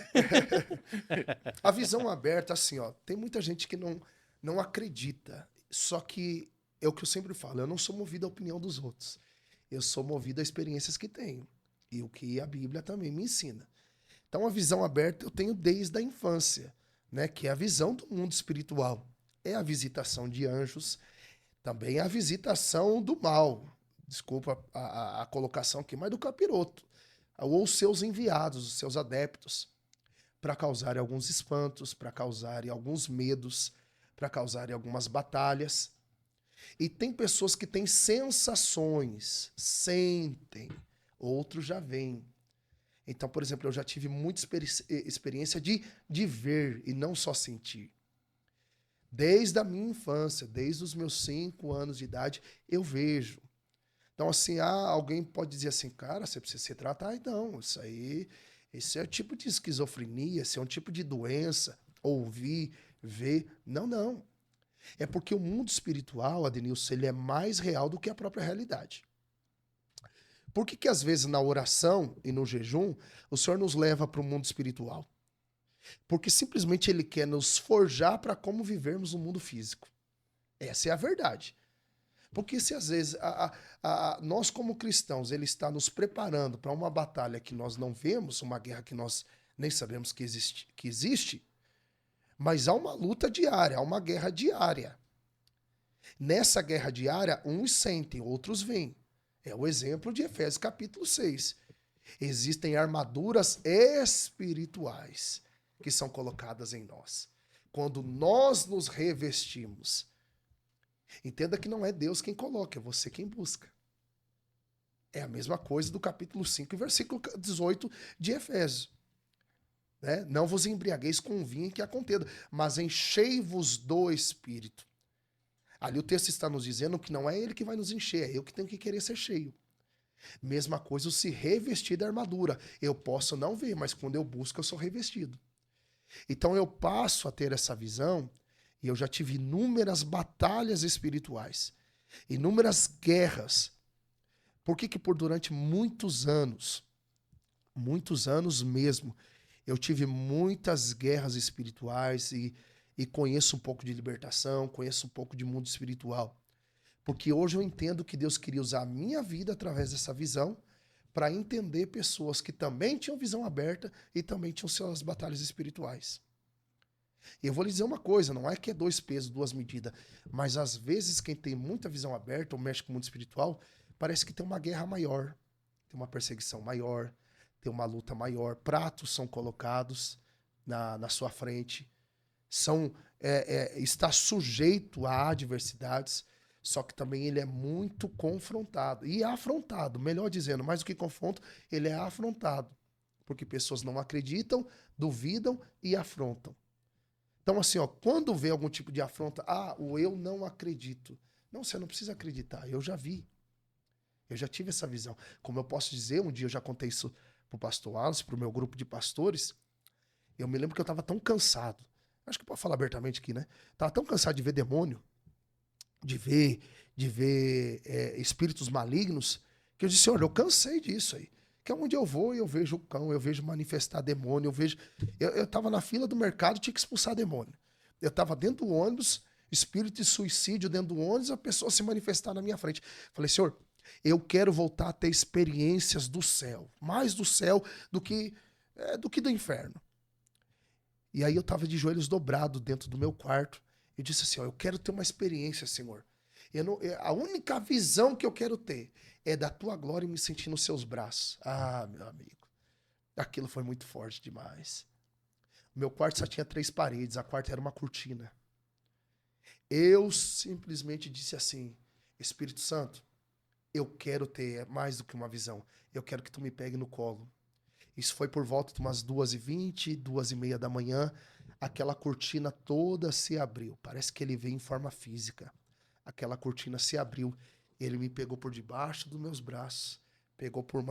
A visão aberta, assim, ó, tem muita gente que não acredita. Só que é o que eu sempre falo, eu não sou movido à opinião dos outros. Eu sou movido a experiências que tenho. E o que a Bíblia também me ensina. Então, a visão aberta eu tenho desde a infância, né? Que é a visão do mundo espiritual. É a visitação de anjos, também é a visitação do mal. Desculpa a colocação aqui, mas do capiroto. Ou os seus enviados, os seus adeptos, para causarem alguns espantos, para causarem alguns medos, para causarem algumas batalhas. E tem pessoas que têm sensações, sentem, outros já veem. Então, por exemplo, eu já tive muita experiência de ver e não só sentir. Desde a minha infância, desde os meus 5 anos de idade, eu vejo. Então, assim, alguém pode dizer assim, cara, você precisa se tratar. Não, esse é um tipo de esquizofrenia, esse é um tipo de doença, ouvir, ver. Não. É porque o mundo espiritual, Adenilson, ele é mais real do que a própria realidade. Por que às vezes na oração e no jejum, o Senhor nos leva para o mundo espiritual? Porque simplesmente Ele quer nos forjar para como vivermos no mundo físico. Essa é a verdade. Porque se às vezes nós como cristãos, Ele está nos preparando para uma batalha que nós não vemos, uma guerra que nós nem sabemos que existe, mas há uma luta diária, há uma guerra diária. Nessa guerra diária, uns sentem, outros veem. É o exemplo de Efésios capítulo 6. Existem armaduras espirituais que são colocadas em nós. Quando nós nos revestimos, entenda que não é Deus quem coloca, é você quem busca. É a mesma coisa do capítulo 5 e versículo 18 de Efésios. Né? Não vos embriagueis com vinho que a contenda, mas enchei-vos do Espírito. Ali o texto está nos dizendo que não é ele que vai nos encher, é eu que tenho que querer ser cheio. Mesma coisa o se revestir da armadura. Eu posso não ver, mas quando eu busco eu sou revestido. Então eu passo a ter essa visão e eu já tive inúmeras batalhas espirituais, inúmeras guerras. Por que por durante muitos anos mesmo, eu tive muitas guerras espirituais e conheço um pouco de libertação, conheço um pouco de mundo espiritual. Porque hoje eu entendo que Deus queria usar a minha vida através dessa visão para entender pessoas que também tinham visão aberta e também tinham suas batalhas espirituais. E eu vou lhe dizer uma coisa, não é que é 2 pesos, 2 medidas, mas às vezes quem tem muita visão aberta ou mexe com o mundo espiritual, parece que tem uma guerra maior, tem uma perseguição maior, tem uma luta maior, pratos são colocados na sua frente, está sujeito a adversidades, só que também ele é muito confrontado e afrontado, melhor dizendo, mais do que confronto, ele é afrontado, porque pessoas não acreditam, duvidam e afrontam. Então assim, quando vê algum tipo de afronta, o eu não acredito. Não, você não precisa acreditar, eu já vi. Eu já tive essa visão. Como eu posso dizer, um dia eu já contei isso pro pastor Wallace, pro meu grupo de pastores. Eu me lembro que eu tava tão cansado. Acho que pode falar abertamente aqui, né? Tava tão cansado de ver demônio, de ver espíritos malignos, que eu disse, olha, eu cansei disso aí. Que é onde eu vou, eu vejo o cão, eu vejo manifestar demônio, eu vejo... Eu tava na fila do mercado, tinha que expulsar demônio. Eu tava dentro do ônibus, espírito de suicídio dentro do ônibus, a pessoa se manifestar na minha frente. Falei, Senhor, eu quero voltar a ter experiências do céu, mais do céu do que do inferno. E aí eu tava de joelhos dobrados dentro do meu quarto. E disse assim, ó, eu quero ter uma experiência, Senhor. A única visão que eu quero ter é da tua glória e me sentir nos seus braços. Ah, meu amigo, aquilo foi muito forte demais. O meu quarto só tinha 3 paredes, a quarta era uma cortina. Eu simplesmente disse assim, Espírito Santo, eu quero ter mais do que uma visão. Eu quero que tu me pegue no colo. Isso foi por volta de umas 2h20, 2h30 da manhã. Aquela cortina toda se abriu. Parece que ele veio em forma física. Aquela cortina se abriu. Ele me pegou por debaixo dos meus braços. Pegou por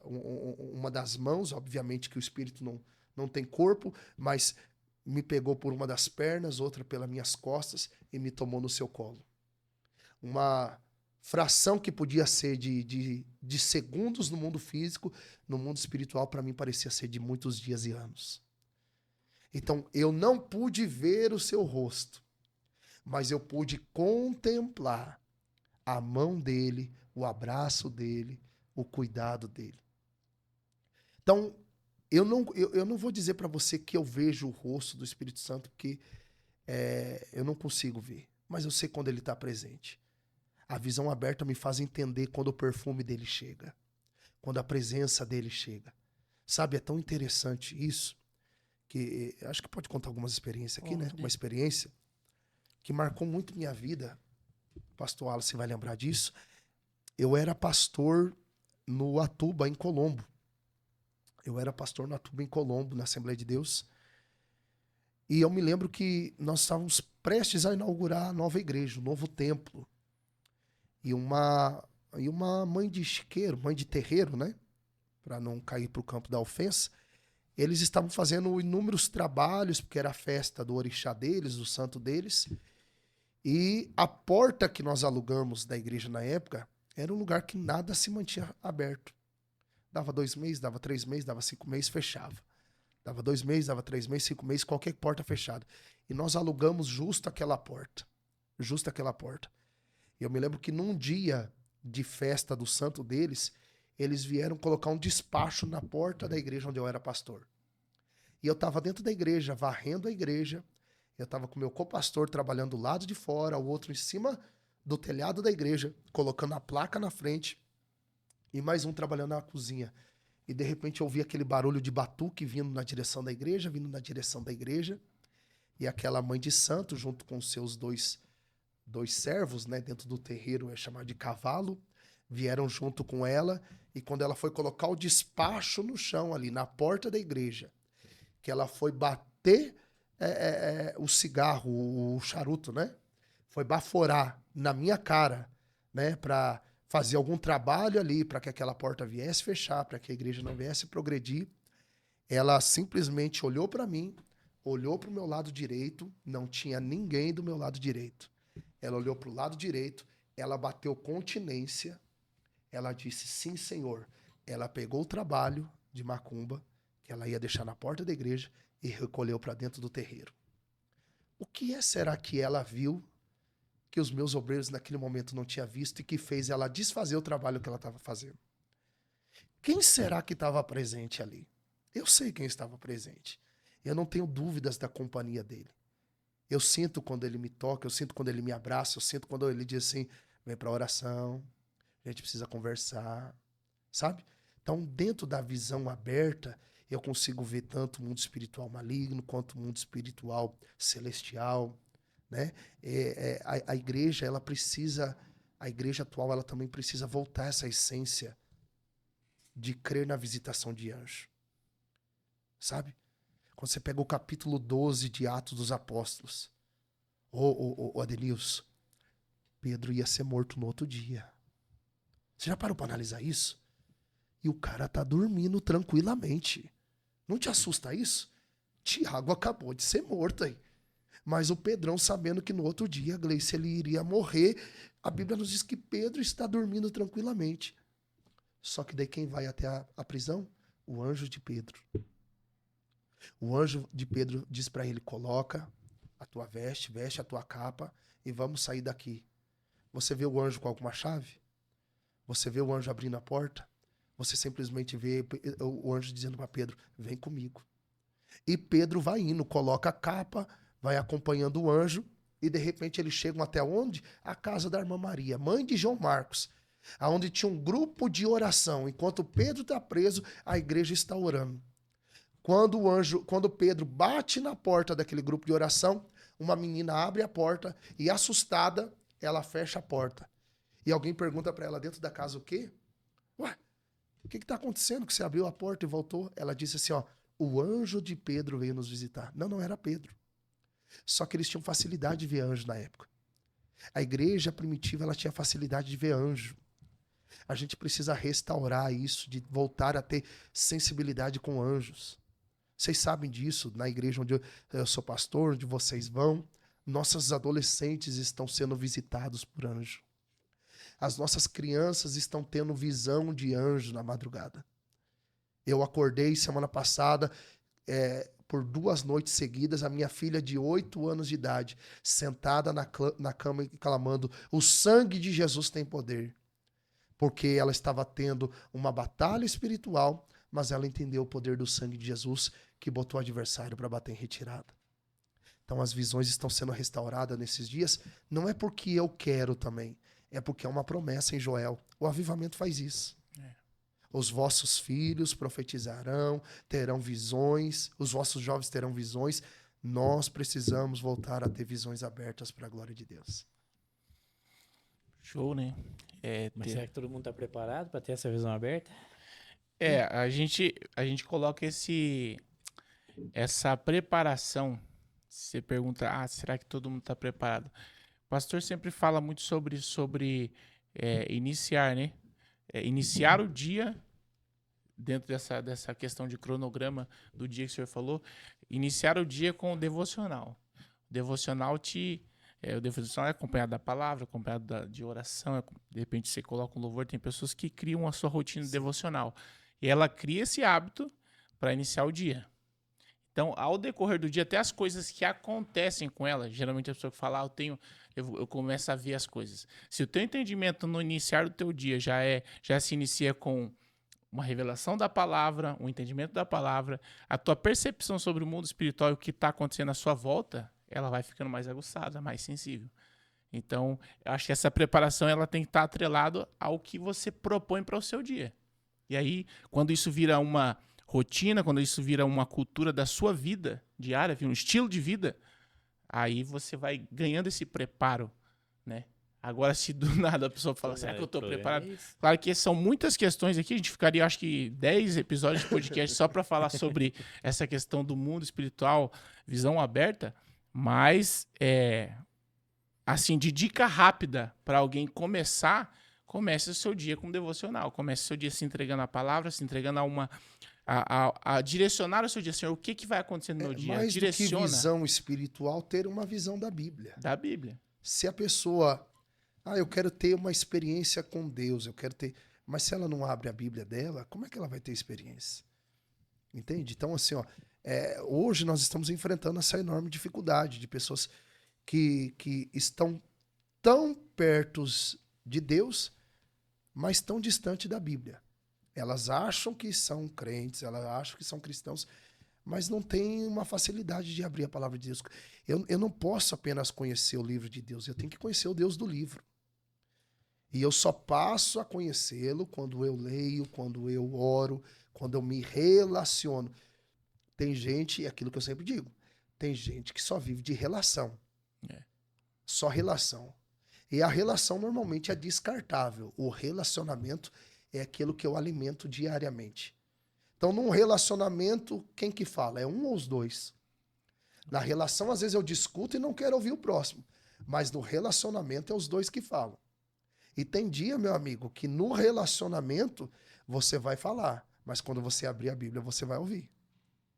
uma das mãos. Obviamente que o espírito não tem corpo, mas me pegou por uma das pernas, outra pelas minhas costas e me tomou no seu colo. Uma fração que podia ser de segundos no mundo físico, no mundo espiritual, para mim parecia ser de muitos dias e anos. Então, eu não pude ver o seu rosto, mas eu pude contemplar a mão dele, o abraço dele, o cuidado dele. Então, eu não vou dizer para você que eu vejo o rosto do Espírito Santo, porque eu não consigo ver, mas eu sei quando ele está presente. A visão aberta me faz entender quando o perfume dele chega, quando a presença dele chega. Sabe, é tão interessante isso, que acho que pode contar algumas experiências aqui, né? Uma experiência que marcou muito minha vida. O pastor Wallace vai lembrar disso. Eu era pastor no Atuba, em Colombo. Na Assembleia de Deus. E eu me lembro que nós estávamos prestes a inaugurar a nova igreja, o novo templo. E uma mãe de chiqueiro, mãe de terreiro, né? Para não cair para o campo da ofensa. Eles estavam fazendo inúmeros trabalhos, porque era a festa do orixá deles, do santo deles. E a porta que nós alugamos da igreja na época era um lugar que nada se mantinha aberto. Dava 2 meses, dava 3 meses, dava 5 meses, fechava. Dava 2 meses, dava 3 meses, 5 meses, qualquer porta fechada. E nós alugamos justo aquela porta. Justo aquela porta. E eu me lembro que num dia de festa do santo deles, eles vieram colocar um despacho na porta da igreja onde eu era pastor. E eu estava dentro da igreja, varrendo a igreja. Eu estava com o meu copastor trabalhando do lado de fora, o outro em cima do telhado da igreja, colocando a placa na frente, e mais um trabalhando na cozinha. E de repente eu ouvi aquele barulho de batuque vindo na direção da igreja, e aquela mãe de santo, junto com os seus dois servos, né, dentro do terreiro é chamado de cavalo, vieram junto com ela, e quando ela foi colocar o despacho no chão ali, na porta da igreja, que ela foi bater o cigarro, o charuto, né? Foi baforar na minha cara, né? Para fazer algum trabalho ali, para que aquela porta viesse fechar, para que a igreja não viesse progredir. Ela simplesmente olhou para mim, olhou para o meu lado direito, não tinha ninguém do meu lado direito. Ela olhou para o lado direito, ela bateu continência, ela disse, sim, Senhor. Ela pegou o trabalho de macumba, que ela ia deixar na porta da igreja, e recolheu para dentro do terreiro. O que será que ela viu que os meus obreiros naquele momento não tinham visto e que fez ela desfazer o trabalho que ela estava fazendo? Quem será que estava presente ali? Eu sei quem estava presente. Eu não tenho dúvidas da companhia dele. Eu sinto quando ele me toca, eu sinto quando ele me abraça, eu sinto quando ele diz assim, vem para a oração, a gente precisa conversar, sabe? Então, dentro da visão aberta, eu consigo ver tanto o mundo espiritual maligno quanto o mundo espiritual celestial, né? A igreja, a igreja atual, ela também precisa voltar a essa essência de crer na visitação de anjo, sabe? Quando você pega o capítulo 12 de Atos dos Apóstolos, Adenilson, Pedro ia ser morto no outro dia. Você já parou para analisar isso? E o cara tá dormindo tranquilamente. Não te assusta isso? Tiago acabou de ser morto aí. Mas o Pedrão, sabendo que no outro dia, Gleice, ele iria morrer, a Bíblia nos diz que Pedro está dormindo tranquilamente. Só que daí quem vai até a prisão? O anjo de Pedro. O anjo de Pedro diz para ele, coloca a tua veste, veste a tua capa e vamos sair daqui. Você vê o anjo com alguma chave? Você vê o anjo abrindo a porta? Você simplesmente vê o anjo dizendo para Pedro, vem comigo. E Pedro vai indo, coloca a capa, vai acompanhando o anjo e de repente eles chegam até onde? A casa da irmã Maria, mãe de João Marcos, aonde tinha um grupo de oração. Enquanto Pedro está preso, a igreja está orando. Quando Pedro bate na porta daquele grupo de oração, uma menina abre a porta e, assustada, ela fecha a porta. E alguém pergunta para ela dentro da casa o quê? Ué, o que está acontecendo que você abriu a porta e voltou? Ela disse assim, ó, o anjo de Pedro veio nos visitar. Não era Pedro. Só que eles tinham facilidade de ver anjo na época. A igreja primitiva, ela tinha facilidade de ver anjo. A gente precisa restaurar isso, de voltar a ter sensibilidade com anjos. Vocês sabem disso, na igreja onde eu sou pastor, onde vocês vão, nossos adolescentes estão sendo visitados por anjo. As nossas crianças estão tendo visão de anjo na madrugada. Eu acordei semana passada, por 2 noites seguidas, a minha filha de 8 anos de idade, sentada na cama e clamando, o sangue de Jesus tem poder. Porque ela estava tendo uma batalha espiritual, mas ela entendeu o poder do sangue de Jesus, que botou o adversário para bater em retirada. Então as visões estão sendo restauradas nesses dias, não é porque eu quero também, é porque é uma promessa em Joel. O avivamento faz isso. Os vossos filhos profetizarão, terão visões, os vossos jovens terão visões. Nós precisamos voltar a ter visões abertas para a glória de Deus. Show, né? Mas será que todo mundo está preparado para ter essa visão aberta? A gente coloca essa preparação. Você pergunta, será que todo mundo está preparado? O pastor sempre fala muito sobre iniciar, né? Iniciar o dia, dentro dessa questão de cronograma do dia que o senhor falou, iniciar o dia com o devocional. O devocional o devocional é acompanhado da palavra, acompanhado de oração, de repente você coloca um louvor, tem pessoas que criam a sua rotina devocional. E ela cria esse hábito para iniciar o dia. Então, ao decorrer do dia, até as coisas que acontecem com ela, geralmente a pessoa que fala, eu começo a ver as coisas. Se o teu entendimento no iniciar do teu dia já se inicia com uma revelação da palavra, um entendimento da palavra, a tua percepção sobre o mundo espiritual e o que está acontecendo à sua volta, ela vai ficando mais aguçada, mais sensível. Então, eu acho que essa preparação ela tem que estar atrelada ao que você propõe para o seu dia. E aí, quando isso vira uma rotina, quando isso vira uma cultura da sua vida diária, um estilo de vida, aí você vai ganhando esse preparo, né? Agora, se do nada a pessoa fala, será que eu estou preparado? Claro que são muitas questões aqui, a gente ficaria, acho que, 10 episódios de podcast só para falar sobre essa questão do mundo espiritual, visão aberta, mas, assim, de dica rápida para alguém comece o seu dia com um devocional, comece o seu dia se entregando à palavra, se entregando a direcionar o seu dia. Senhor, o que vai acontecer no meu dia? Mais do que visão espiritual, ter uma visão da Bíblia. Da Bíblia. Se a pessoa... eu quero ter uma experiência com Deus, mas se ela não abre a Bíblia dela, como é que ela vai ter experiência? Entende? Então, assim, hoje nós estamos enfrentando essa enorme dificuldade de pessoas que estão tão perto de Deus, mas tão distante da Bíblia. Elas acham que são crentes, elas acham que são cristãos, mas não têm uma facilidade de abrir a palavra de Deus. Eu não posso apenas conhecer o livro de Deus, eu tenho que conhecer o Deus do livro. E eu só passo a conhecê-lo quando eu leio, quando eu oro, quando eu me relaciono. Tem gente, é aquilo que eu sempre digo, tem gente que só vive de relação. Só relação. E a relação normalmente é descartável. O relacionamento é aquilo que eu alimento diariamente. Então, num relacionamento, quem que fala? É um ou os dois? Na relação, às vezes eu discuto e não quero ouvir o próximo. Mas no relacionamento é os dois que falam. E tem dia, meu amigo, que no relacionamento você vai falar, mas quando você abrir a Bíblia, você vai ouvir.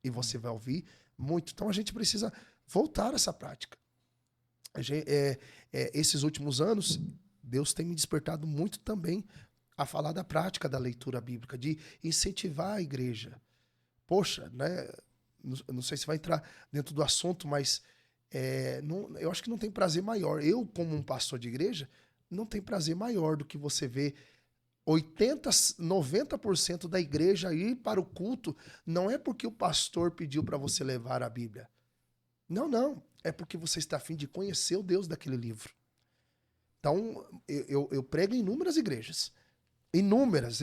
E você vai ouvir muito. Então a gente precisa voltar a essa prática. Esses últimos anos, Deus tem me despertado muito também a falar da prática da leitura bíblica, de incentivar a igreja. Poxa, né? Não sei se vai entrar dentro do assunto, mas eu acho que não tem prazer maior. Eu, como um pastor de igreja, não tem prazer maior do que você ver 80, 90% da igreja ir para o culto. Não é porque o pastor pediu para você levar a Bíblia. Não. É porque você está a fim de conhecer o Deus daquele livro. Então, eu prego em inúmeras igrejas. Inúmeras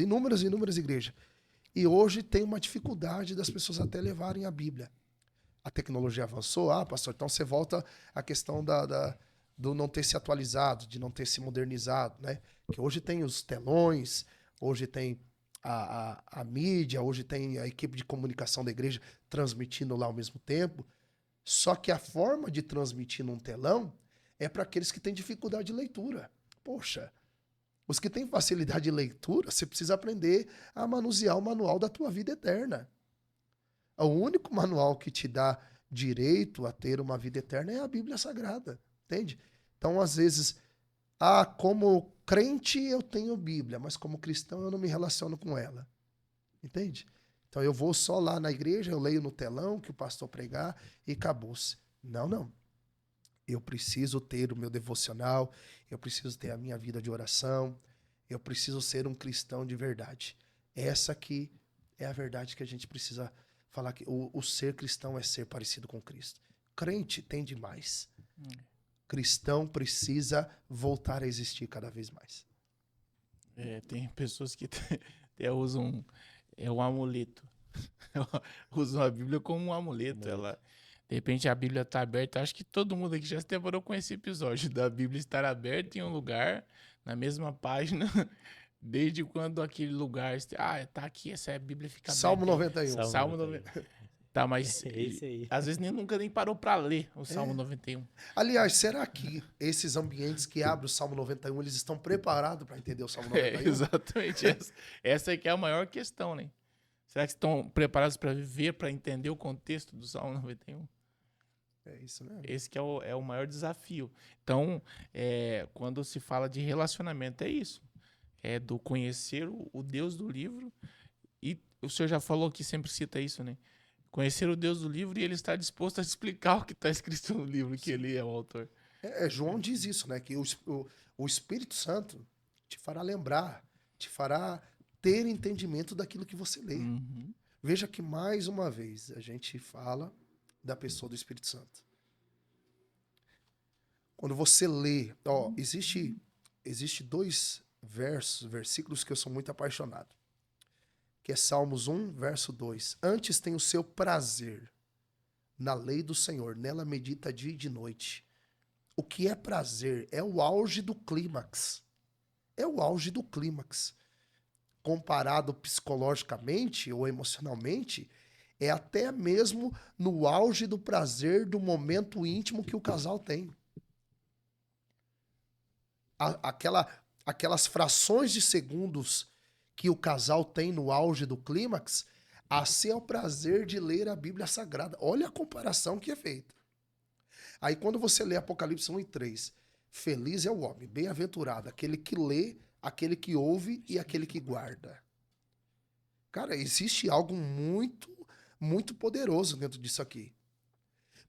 igrejas. E hoje tem uma dificuldade das pessoas até levarem a Bíblia. A tecnologia avançou. Pastor, então você volta à questão do não ter se atualizado, de não ter se modernizado, né? Que hoje tem os telões, hoje tem a mídia, hoje tem a equipe de comunicação da igreja transmitindo lá ao mesmo tempo. Só que a forma de transmitir num telão é para aqueles que têm dificuldade de leitura. Poxa, os que têm facilidade de leitura, você precisa aprender a manusear o manual da tua vida eterna. O único manual que te dá direito a ter uma vida eterna é a Bíblia Sagrada, entende? Então, às vezes, como crente eu tenho Bíblia, mas como cristão eu não me relaciono com ela, entende? Então eu vou só lá na igreja, eu leio no telão que o pastor pregar e acabou-se. Não. Eu preciso ter o meu devocional, eu preciso ter a minha vida de oração, eu preciso ser um cristão de verdade. Essa aqui é a verdade que a gente precisa falar, que o ser cristão é ser parecido com Cristo. Crente tem demais. Cristão precisa voltar a existir cada vez mais. Tem pessoas que até usam um amuleto. Usam a Bíblia como um amuleto. De repente a Bíblia está aberta. Acho que todo mundo aqui já se deparou com esse episódio da Bíblia estar aberta em um lugar, na mesma página, desde quando aquele lugar... tá aqui, essa Bíblia fica aberta. Salmo 91. Salmo 91. Tá, mas Esse aí. às vezes nunca nem parou para ler o Salmo 91. Aliás, será que esses ambientes que abrem o Salmo 91, eles estão preparados para entender o Salmo 91? Exatamente. Essa é que é a maior questão, né? Será que estão preparados para viver, para entender o contexto do Salmo 91? É isso mesmo. Esse que é o maior desafio. Então, quando se fala de relacionamento, é isso. É do conhecer o Deus do livro. E o senhor já falou que sempre cita isso, né? Conhecer o Deus do livro e ele está disposto a explicar o que está escrito no livro, que ele é o autor. João diz isso, né? Que o Espírito Santo te fará lembrar, te fará ter entendimento daquilo que você lê. Uhum. Veja que, mais uma vez, a gente fala da pessoa do Espírito Santo. Quando você lê... existe dois versículos que eu sou muito apaixonado. Que é Salmos 1, verso 2. Antes tem o seu prazer na lei do Senhor, nela medita dia e de noite. O que é prazer? É o auge do clímax. É o auge do clímax. Comparado psicologicamente ou emocionalmente, é até mesmo no auge do prazer do momento íntimo que o casal tem. Aquelas frações de segundos que o casal tem no auge do clímax, assim é o prazer de ler a Bíblia Sagrada. Olha a comparação que é feita. Aí quando você lê Apocalipse 1 e 3, feliz é o homem, bem-aventurado, aquele que lê, aquele que ouve e aquele que guarda. Cara, existe algo muito, muito poderoso dentro disso aqui.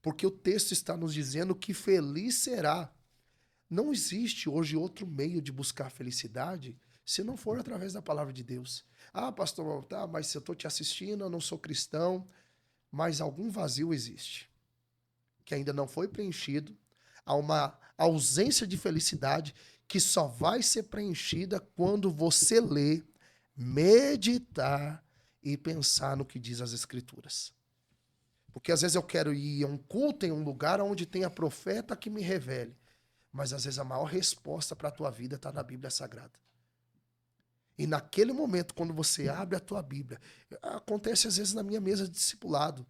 Porque o texto está nos dizendo que feliz será. Não existe hoje outro meio de buscar felicidade se não for através da palavra de Deus. Pastor, mas se eu estou te assistindo, eu não sou cristão, mas algum vazio existe, que ainda não foi preenchido. Há uma ausência de felicidade que só vai ser preenchida quando você ler, meditar e pensar no que diz as Escrituras. Porque às vezes eu quero ir a um culto em um lugar onde tenha profeta que me revele, mas às vezes a maior resposta para a tua vida está na Bíblia Sagrada. E naquele momento, quando você abre a tua Bíblia, acontece às vezes na minha mesa de discipulado.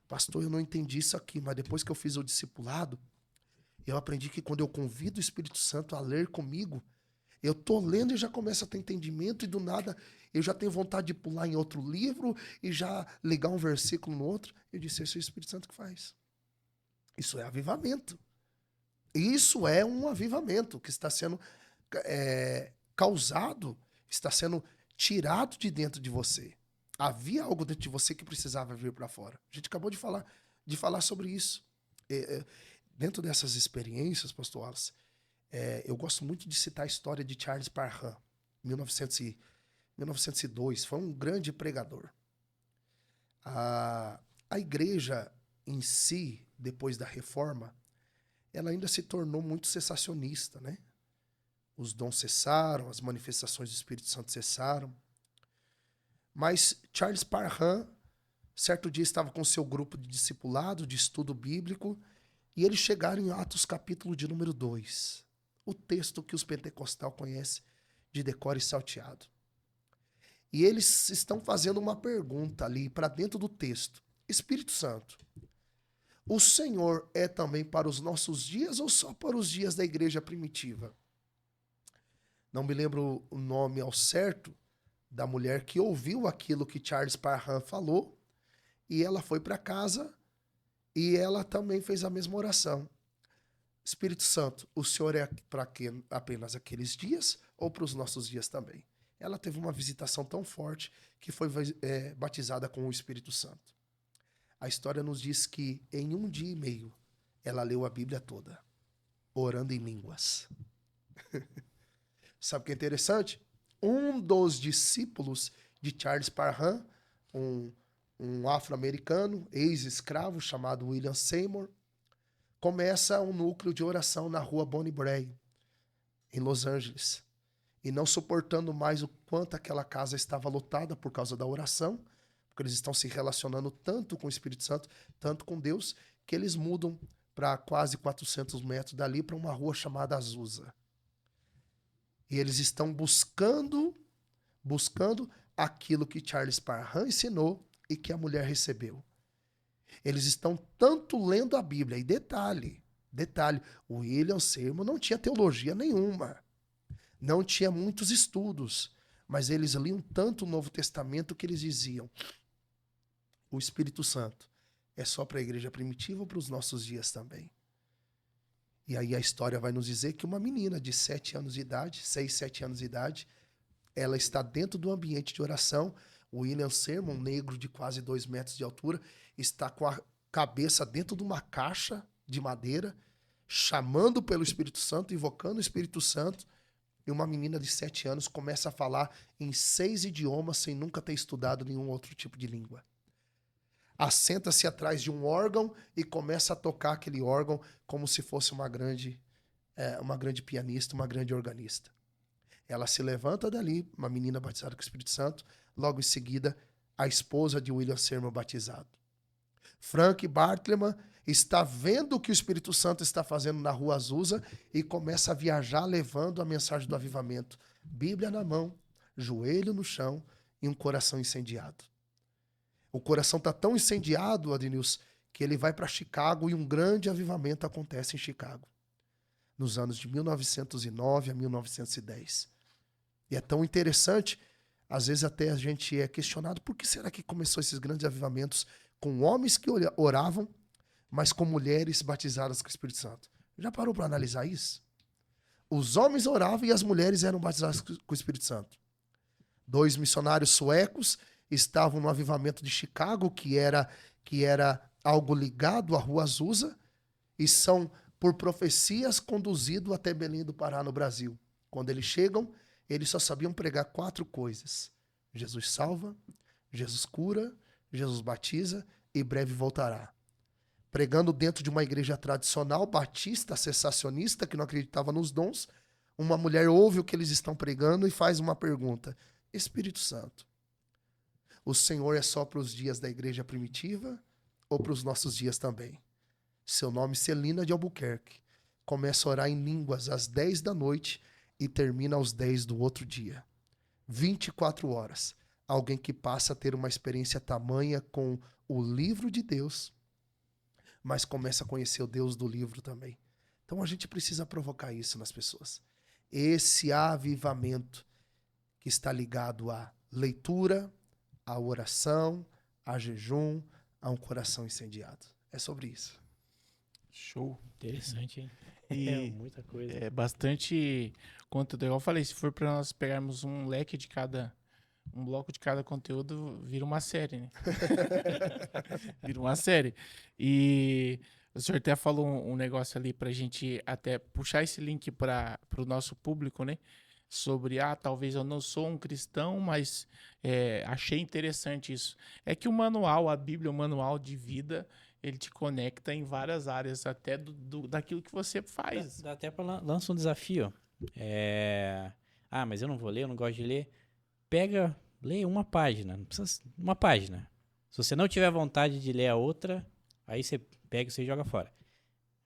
Pastor, eu não entendi isso aqui, mas depois que eu fiz o discipulado, eu aprendi que quando eu convido o Espírito Santo a ler comigo, Eu tô lendo e já começo a ter entendimento e do nada eu já tenho vontade de pular em outro livro e já ligar um versículo no outro. Eu disse, esse é o Espírito Santo que faz. Isso é avivamento. Isso é um avivamento que está sendo causado, está sendo tirado de dentro de você. Havia algo dentro de você que precisava vir para fora. A gente acabou de falar sobre isso. Dentro dessas experiências, pastor Wallace, eu gosto muito de citar a história de Charles Parham, 1902. Foi um grande pregador. A igreja em si, depois da reforma, ela ainda se tornou muito cessacionista, né? Os dons cessaram, as manifestações do Espírito Santo cessaram. Mas Charles Parham, certo dia, estava com seu grupo de discipulado, de estudo bíblico, e eles chegaram em Atos capítulo de número 2. O texto que os pentecostais conhecem de decor e salteado. E eles estão fazendo uma pergunta ali para dentro do texto. Espírito Santo, o Senhor é também para os nossos dias ou só para os dias da igreja primitiva? Não me lembro o nome ao certo da mulher que ouviu aquilo que Charles Parham falou e ela foi para casa e ela também fez a mesma oração. Espírito Santo, o Senhor é para apenas aqueles dias ou para os nossos dias também? Ela teve uma visitação tão forte que foi batizada com o Espírito Santo. A história nos diz que em 1 dia e meio ela leu a Bíblia toda, orando em línguas. Sabe o que é interessante? Um dos discípulos de Charles Parham, um afro-americano, ex-escravo, chamado William Seymour, começa um núcleo de oração na rua Bonnie Bray, em Los Angeles. E não suportando mais o quanto aquela casa estava lotada por causa da oração, porque eles estão se relacionando tanto com o Espírito Santo, tanto com Deus, que eles mudam para quase 400 metros dali para uma rua chamada Azusa. E eles estão buscando aquilo que Charles Parham ensinou e que a mulher recebeu. Eles estão tanto lendo a Bíblia. E detalhe, o William Seymour não tinha teologia nenhuma. Não tinha muitos estudos. Mas eles liam tanto o Novo Testamento que eles diziam: o Espírito Santo é só para a igreja primitiva ou para os nossos dias também? E aí a história vai nos dizer que uma menina de 7 anos de idade, 6, 7 anos de idade, ela está dentro do ambiente de oração. O William Seymour, um negro de quase 2 metros de altura, está com a cabeça dentro de uma caixa de madeira, chamando pelo Espírito Santo, invocando o Espírito Santo. E uma menina de 7 anos começa a falar em 6 idiomas sem nunca ter estudado nenhum outro tipo de língua. Assenta-se atrás de um órgão e começa a tocar aquele órgão como se fosse uma grande pianista, uma grande organista. Ela se levanta dali, uma menina batizada com o Espírito Santo, logo em seguida, a esposa de William Seymour batizado. Frank Bartleman está vendo o que o Espírito Santo está fazendo na rua Azusa e começa a viajar levando a mensagem do avivamento. Bíblia na mão, joelho no chão e um coração incendiado. O coração está tão incendiado, Adnilson, que ele vai para Chicago e um grande avivamento acontece em Chicago, nos anos de 1909 a 1910. E é tão interessante, às vezes até a gente é questionado, por que será que começou esses grandes avivamentos com homens que oravam, mas com mulheres batizadas com o Espírito Santo? Já parou para analisar isso? Os homens oravam e as mulheres eram batizadas com o Espírito Santo. 2 missionários suecos estavam no avivamento de Chicago, que era algo ligado à rua Azusa, e são, por profecias, conduzidos até Belém do Pará, no Brasil. Quando eles chegam, eles só sabiam pregar 4 coisas: Jesus salva, Jesus cura, Jesus batiza e breve voltará. Pregando dentro de uma igreja tradicional, batista, cessacionista, que não acreditava nos dons, uma mulher ouve o que eles estão pregando e faz uma pergunta: Espírito Santo, o Senhor é só para os dias da igreja primitiva ou para os nossos dias também? Seu nome, Celina de Albuquerque, começa a orar em línguas às 10 da noite e termina aos 10 do outro dia. 24 horas. Alguém que passa a ter uma experiência tamanha com o livro de Deus, mas começa a conhecer o Deus do livro também. Então a gente precisa provocar isso nas pessoas. esse avivamento que está ligado à leitura, à oração, a jejum, a um coração incendiado. É sobre isso. Show. Interessante, hein? E Muita coisa. é bastante conteúdo. Igual eu falei, se for para nós pegarmos um leque de cada, um bloco de cada conteúdo, vira uma série, né? Vira uma série. E o senhor até falou um negócio ali pra gente até puxar esse link para o nosso público, né? Sobre, talvez eu não sou um cristão, mas achei interessante isso. É que o manual, a Bíblia, o manual de vida, ele te conecta em várias áreas, até daquilo que você faz. Dá até para lançar um desafio. Mas eu não vou ler, eu não gosto de ler. Pega, lê uma página, não precisa, uma página. Se você não tiver vontade de ler a outra, aí você pega e você joga fora.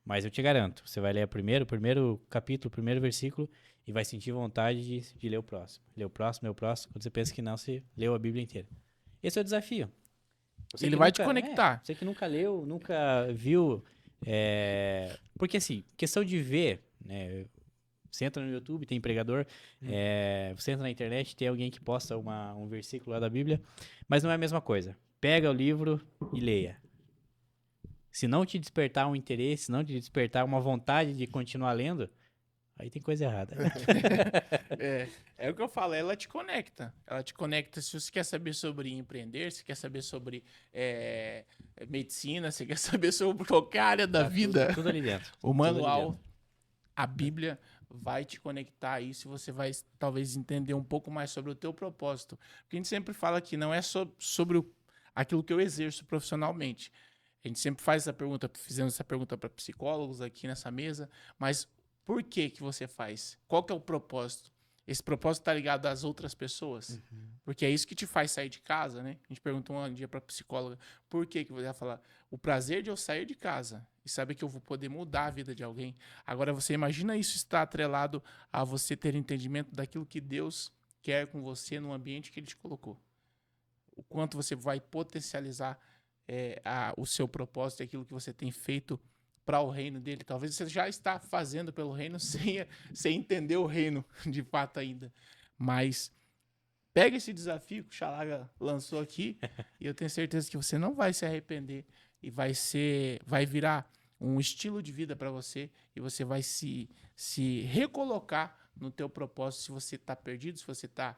Mas eu te garanto, você vai ler o primeiro capítulo, o primeiro versículo e vai sentir vontade de ler o próximo. Ler o próximo. Quando você pensa que não, você leu a Bíblia inteira. Esse é o desafio. Ele vai te conectar. Você que nunca leu, nunca viu. Porque assim, questão de ver, né? Você entra no YouTube, tem pregador. Você entra na internet, tem alguém que posta um versículo lá da Bíblia. Mas não é a mesma coisa. Pega o livro e leia. Se não te despertar um interesse, se não te despertar uma vontade de continuar lendo, aí tem coisa errada. É o que eu falo, ela te conecta. Ela te conecta se você quer saber sobre empreender, se quer saber sobre medicina, se quer saber sobre qualquer área da vida. Tudo ali dentro. O manual, a Bíblia vai te conectar a isso e você vai talvez entender um pouco mais sobre o teu propósito. Porque a gente sempre fala que não é sobre aquilo que eu exerço profissionalmente. A gente sempre faz essa pergunta, fizemos essa pergunta para psicólogos aqui nessa mesa, mas por que você faz? Qual que é o propósito? Esse propósito está ligado às outras pessoas? Porque é isso que te faz sair de casa, né? A gente perguntou um dia para a psicóloga, por que você vai falar? O prazer de eu sair de casa e saber que eu vou poder mudar a vida de alguém. Agora, você imagina isso estar atrelado a você ter entendimento daquilo que Deus quer com você no ambiente que Ele te colocou. O quanto você vai potencializar o seu propósito, aquilo que você tem feito para o reino dele. Talvez você já está fazendo pelo reino sem entender o reino de fato ainda. Mas pega esse desafio que o Xalaga lançou aqui e eu tenho certeza que você não vai se arrepender e vai virar um estilo de vida para você e você vai se recolocar no teu propósito, se você está perdido, se você está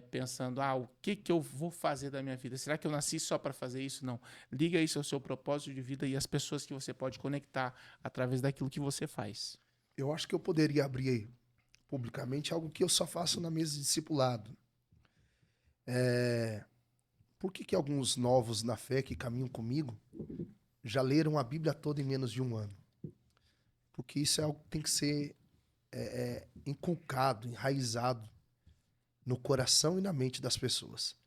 pensando, o que eu vou fazer da minha vida? Será que eu nasci só para fazer isso? Não. Liga isso ao seu propósito de vida e as pessoas que você pode conectar através daquilo que você faz. Eu acho que eu poderia abrir publicamente algo que eu só faço na mesa de discipulado. Por que alguns novos na fé que caminham comigo já leram a Bíblia toda em menos de um ano? Porque isso é algo que tem que ser inculcado, enraizado no coração e na mente das pessoas.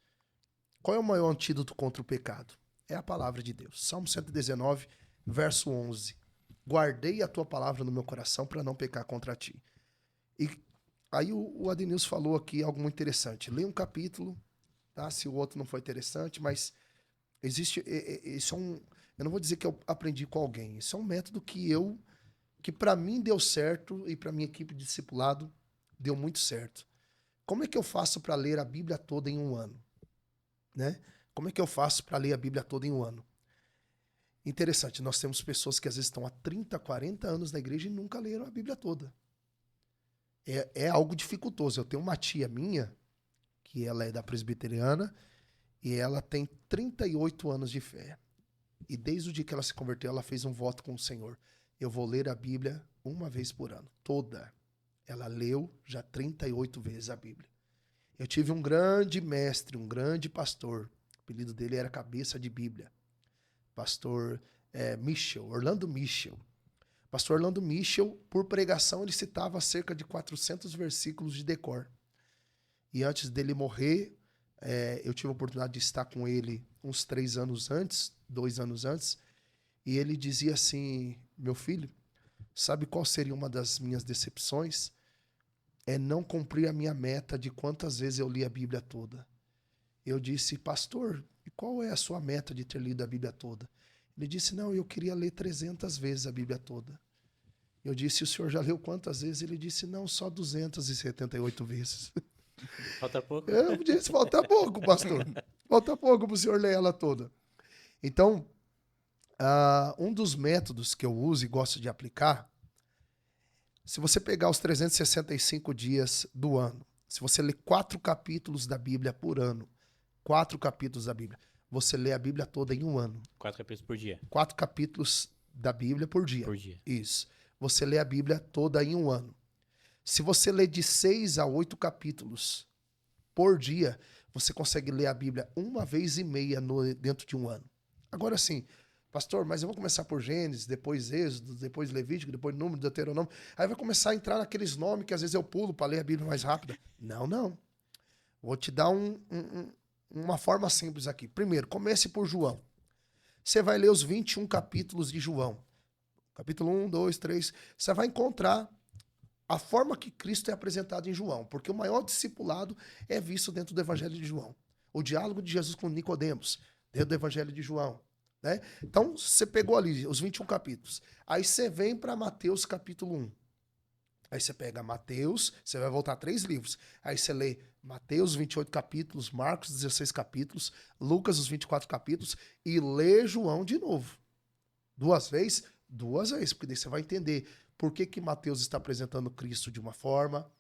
Qual é o maior antídoto contra o pecado? É a palavra de Deus. Salmo 119, verso 11. Guardei a tua palavra no meu coração para não pecar contra ti. E aí o Adenilson falou aqui algo muito interessante. Lê um capítulo, tá? Se o outro não foi interessante, mas existe... Isso é eu não vou dizer que eu aprendi com alguém. Isso é um método que para mim deu certo e para minha equipe de discipulado deu muito certo. Como é que eu faço para ler a Bíblia toda em um ano? Né? Como é que eu faço para ler a Bíblia toda em um ano? Interessante, nós temos pessoas que às vezes estão há 30, 40 anos na igreja e nunca leram a Bíblia toda. É algo dificultoso. Eu tenho uma tia minha, que ela é da presbiteriana, e ela tem 38 anos de fé. E desde o dia que ela se converteu, ela fez um voto com o Senhor. Eu vou ler a Bíblia uma vez por ano, toda. Ela leu já 38 vezes a Bíblia. Eu tive um grande mestre, um grande pastor. O apelido dele era Cabeça de Bíblia. Pastor Orlando Michel. Pastor Orlando Michel, por pregação, ele citava cerca de 400 versículos de decor. E antes dele morrer, eu tive a oportunidade de estar com ele uns 2 anos antes, e ele dizia assim, meu filho, sabe qual seria uma das minhas decepções? É não cumprir a minha meta de quantas vezes eu li a Bíblia toda. Eu disse, pastor, e qual é a sua meta de ter lido a Bíblia toda? Ele disse, não, eu queria ler 300 vezes a Bíblia toda. Eu disse, o senhor já leu quantas vezes? Ele disse, não, só 278 vezes. Falta pouco. Eu disse, falta pouco, pastor. Falta pouco para o senhor ler ela toda. Então, um dos métodos que eu uso e gosto de aplicar, se você pegar os 365 dias do ano, se você ler 4 capítulos da Bíblia por ano, 4 capítulos da Bíblia, você lê a Bíblia toda em um ano. 4 capítulos por dia. 4 capítulos da Bíblia por dia. Por dia. Isso. Você lê a Bíblia toda em um ano. Se você lê de 6 a 8 capítulos por dia, você consegue ler a Bíblia uma vez e meia dentro de um ano. Agora sim, pastor, mas eu vou começar por Gênesis, depois Êxodo, depois Levítico, depois Número, Deuteronômio. Aí vai começar a entrar naqueles nomes que às vezes eu pulo para ler a Bíblia mais rápida. Não. Vou te dar uma forma simples aqui. Primeiro, comece por João. Você vai ler os 21 capítulos de João. Capítulo 1, 2, 3. Você vai encontrar a forma que Cristo é apresentado em João. Porque o maior discipulado é visto dentro do Evangelho de João. O diálogo de Jesus com Nicodemos, dentro do Evangelho de João. Né? Então, você pegou ali os 21 capítulos. Aí você vem para Mateus capítulo 1. Aí você pega Mateus, você vai voltar 3 livros. Aí você lê Mateus, 28 capítulos, Marcos, 16 capítulos, Lucas, os 24 capítulos, e lê João de novo. 2 vezes? 2 vezes, porque daí você vai entender por que Mateus está apresentando Cristo de uma forma,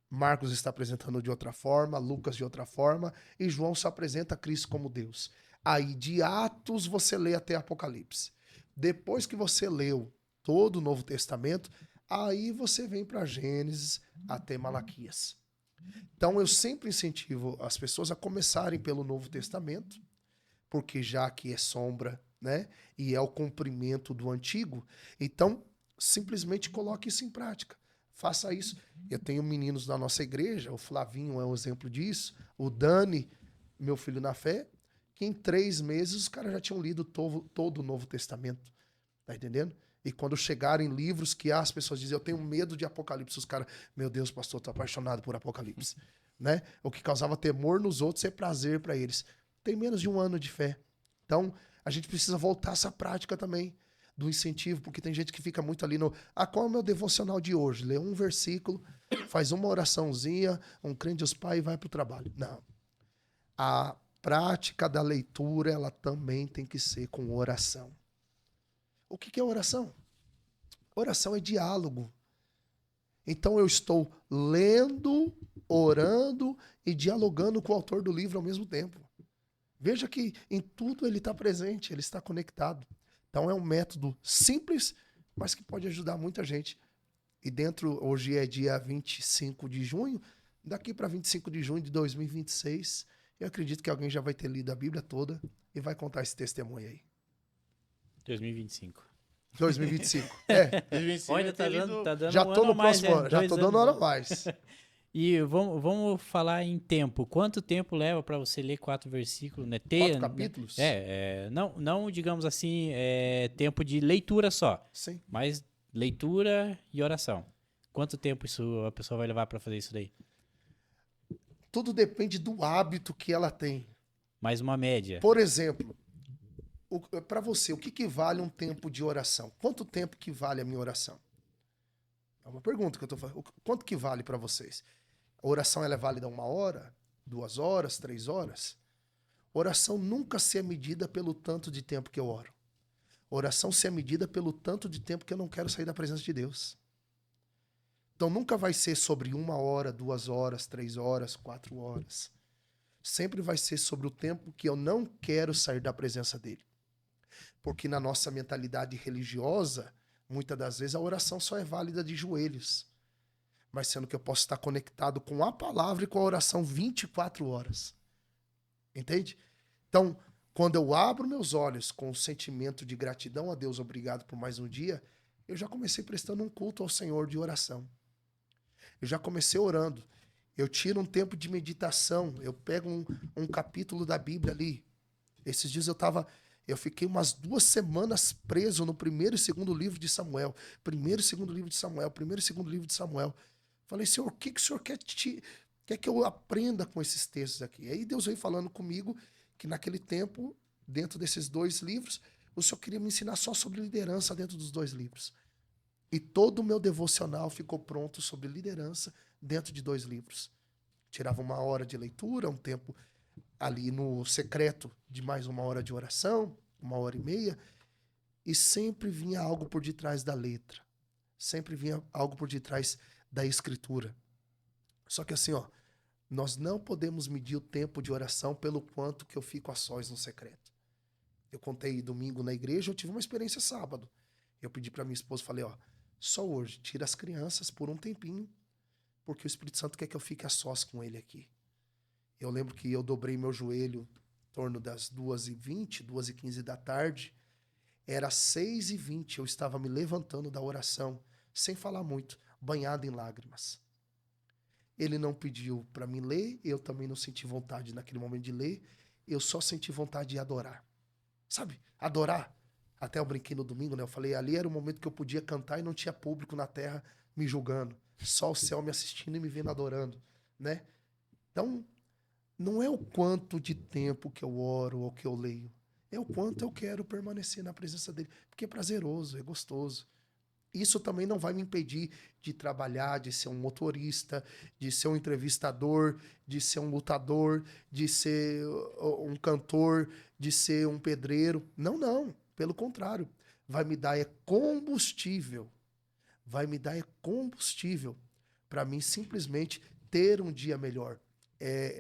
Marcos está apresentando de outra forma, Lucas de outra forma, e João só apresenta Cristo como Deus. Aí de Atos você lê até Apocalipse. Depois que você leu todo o Novo Testamento, aí você vem para Gênesis até Malaquias. Então eu sempre incentivo as pessoas a começarem pelo Novo Testamento, porque já que é sombra, né, e é o cumprimento do Antigo, então simplesmente coloque isso em prática. Faça isso. Eu tenho meninos da nossa igreja, o Flavinho é um exemplo disso, o Dani, meu filho na fé, que em 3 meses os caras já tinham lido todo o Novo Testamento. Tá entendendo? E quando chegarem livros que as pessoas dizem, eu tenho medo de Apocalipse, os caras, meu Deus, pastor, tô apaixonado por Apocalipse. Né? O que causava temor nos outros é prazer para eles. Tem menos de 1 ano de fé. Então, a gente precisa voltar a essa prática também do incentivo, porque tem gente que fica muito ali no... qual é o meu devocional de hoje? Lê um versículo, faz uma oraçãozinha, um crente Deus Pai e vai pro trabalho. Não. A prática da leitura, ela também tem que ser com oração. O que é oração? Oração é diálogo. Então eu estou lendo, orando e dialogando com o autor do livro ao mesmo tempo. Veja que em tudo ele está presente, ele está conectado. Então é um método simples, mas que pode ajudar muita gente. E hoje é dia 25 de junho, daqui para 25 de junho de 2026, eu acredito que alguém já vai ter lido a Bíblia toda e vai contar esse testemunho aí. 2025. 2025. É. 2025 Olha, tá dando Já um tô ano no a mais, próximo né? ano. Já 2 tô dando anos, hora a né? mais. E vamos falar em tempo. Quanto tempo leva para você ler 4 versículos, né? 4 capítulos? Não, digamos assim, tempo de leitura só, Sim. mas leitura e oração. Quanto tempo a pessoa vai levar para fazer isso daí? Tudo depende do hábito que ela tem. Mais uma média. Por exemplo, para você, o que vale um tempo de oração? Quanto tempo que vale a minha oração? É uma pergunta que eu tô fazendo. Quanto que vale para vocês? A oração ela é válida 1 hora, 2 horas, 3 horas? Oração nunca se é medida pelo tanto de tempo que eu oro. Oração se é medida pelo tanto de tempo que eu não quero sair da presença de Deus. Então nunca vai ser sobre 1 hora, 2 horas, 3 horas, 4 horas. Sempre vai ser sobre o tempo que eu não quero sair da presença dele. Porque na nossa mentalidade religiosa, muitas das vezes a oração só é válida de joelhos. Mas sendo que eu posso estar conectado com a palavra e com a oração 24 horas. Entende? Então, quando eu abro meus olhos com o sentimento de gratidão a Deus, obrigado por mais um dia, eu já comecei prestando um culto ao Senhor de oração. Eu já comecei orando. Eu tiro um tempo de meditação. Eu pego um capítulo da Bíblia ali. Esses dias eu fiquei umas 2 semanas preso no 1º e 2º livro de Samuel. 1º e 2º livro de Samuel. 1º e 2º livro de Samuel. Falei, Senhor, o que o Senhor quer que eu aprenda com esses textos aqui? Aí Deus veio falando comigo que naquele tempo, dentro desses 2 livros, o Senhor queria me ensinar só sobre liderança dentro dos 2 livros. E todo o meu devocional ficou pronto sobre liderança dentro de 2 livros. Tirava 1 hora de leitura, um tempo ali no secreto de mais 1 hora de oração, 1h30, e sempre vinha algo por detrás da letra. Sempre vinha algo por detrás da escritura. Só que assim, ó, nós não podemos medir o tempo de oração pelo quanto que eu fico a sós no secreto. Eu contei domingo na igreja, eu tive uma experiência sábado. Eu pedi para minha esposa, falei, ó, só hoje, tira as crianças por um tempinho, porque o Espírito Santo quer que eu fique a sós com ele aqui. Eu lembro que eu dobrei meu joelho em torno das 2h20, 2h15 da tarde. Era 6h20, eu estava me levantando da oração, sem falar muito, banhado em lágrimas. Ele não pediu para mim ler, eu também não senti vontade naquele momento de ler, eu só senti vontade de adorar. Sabe? Adorar. Até eu brinquei no domingo, né? Eu falei, ali era o momento que eu podia cantar e não tinha público na terra me julgando. Só o céu me assistindo e me vendo adorando, né? Então, não é o quanto de tempo que eu oro ou que eu leio. É o quanto eu quero permanecer na presença dele. Porque é prazeroso, é gostoso. Isso também não vai me impedir de trabalhar, de ser um motorista, de ser um entrevistador, de ser um lutador, de ser um cantor, de ser um pedreiro. Não, não. Pelo contrário. Vai me dar combustível. Vai me dar combustível para mim simplesmente ter um dia melhor.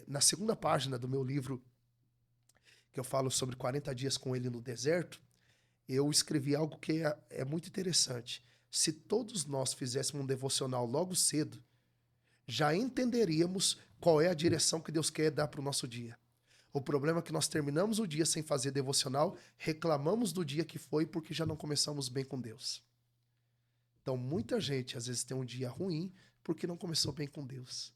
Na segunda página do meu livro, que eu falo sobre 40 dias com ele no deserto, eu escrevi algo que é muito interessante. Se todos nós fizéssemos um devocional logo cedo, já entenderíamos qual é a direção que Deus quer dar para o nosso dia. O problema é que nós terminamos o dia sem fazer devocional, reclamamos do dia que foi porque já não começamos bem com Deus. Então, muita gente às vezes tem um dia ruim porque não começou bem com Deus.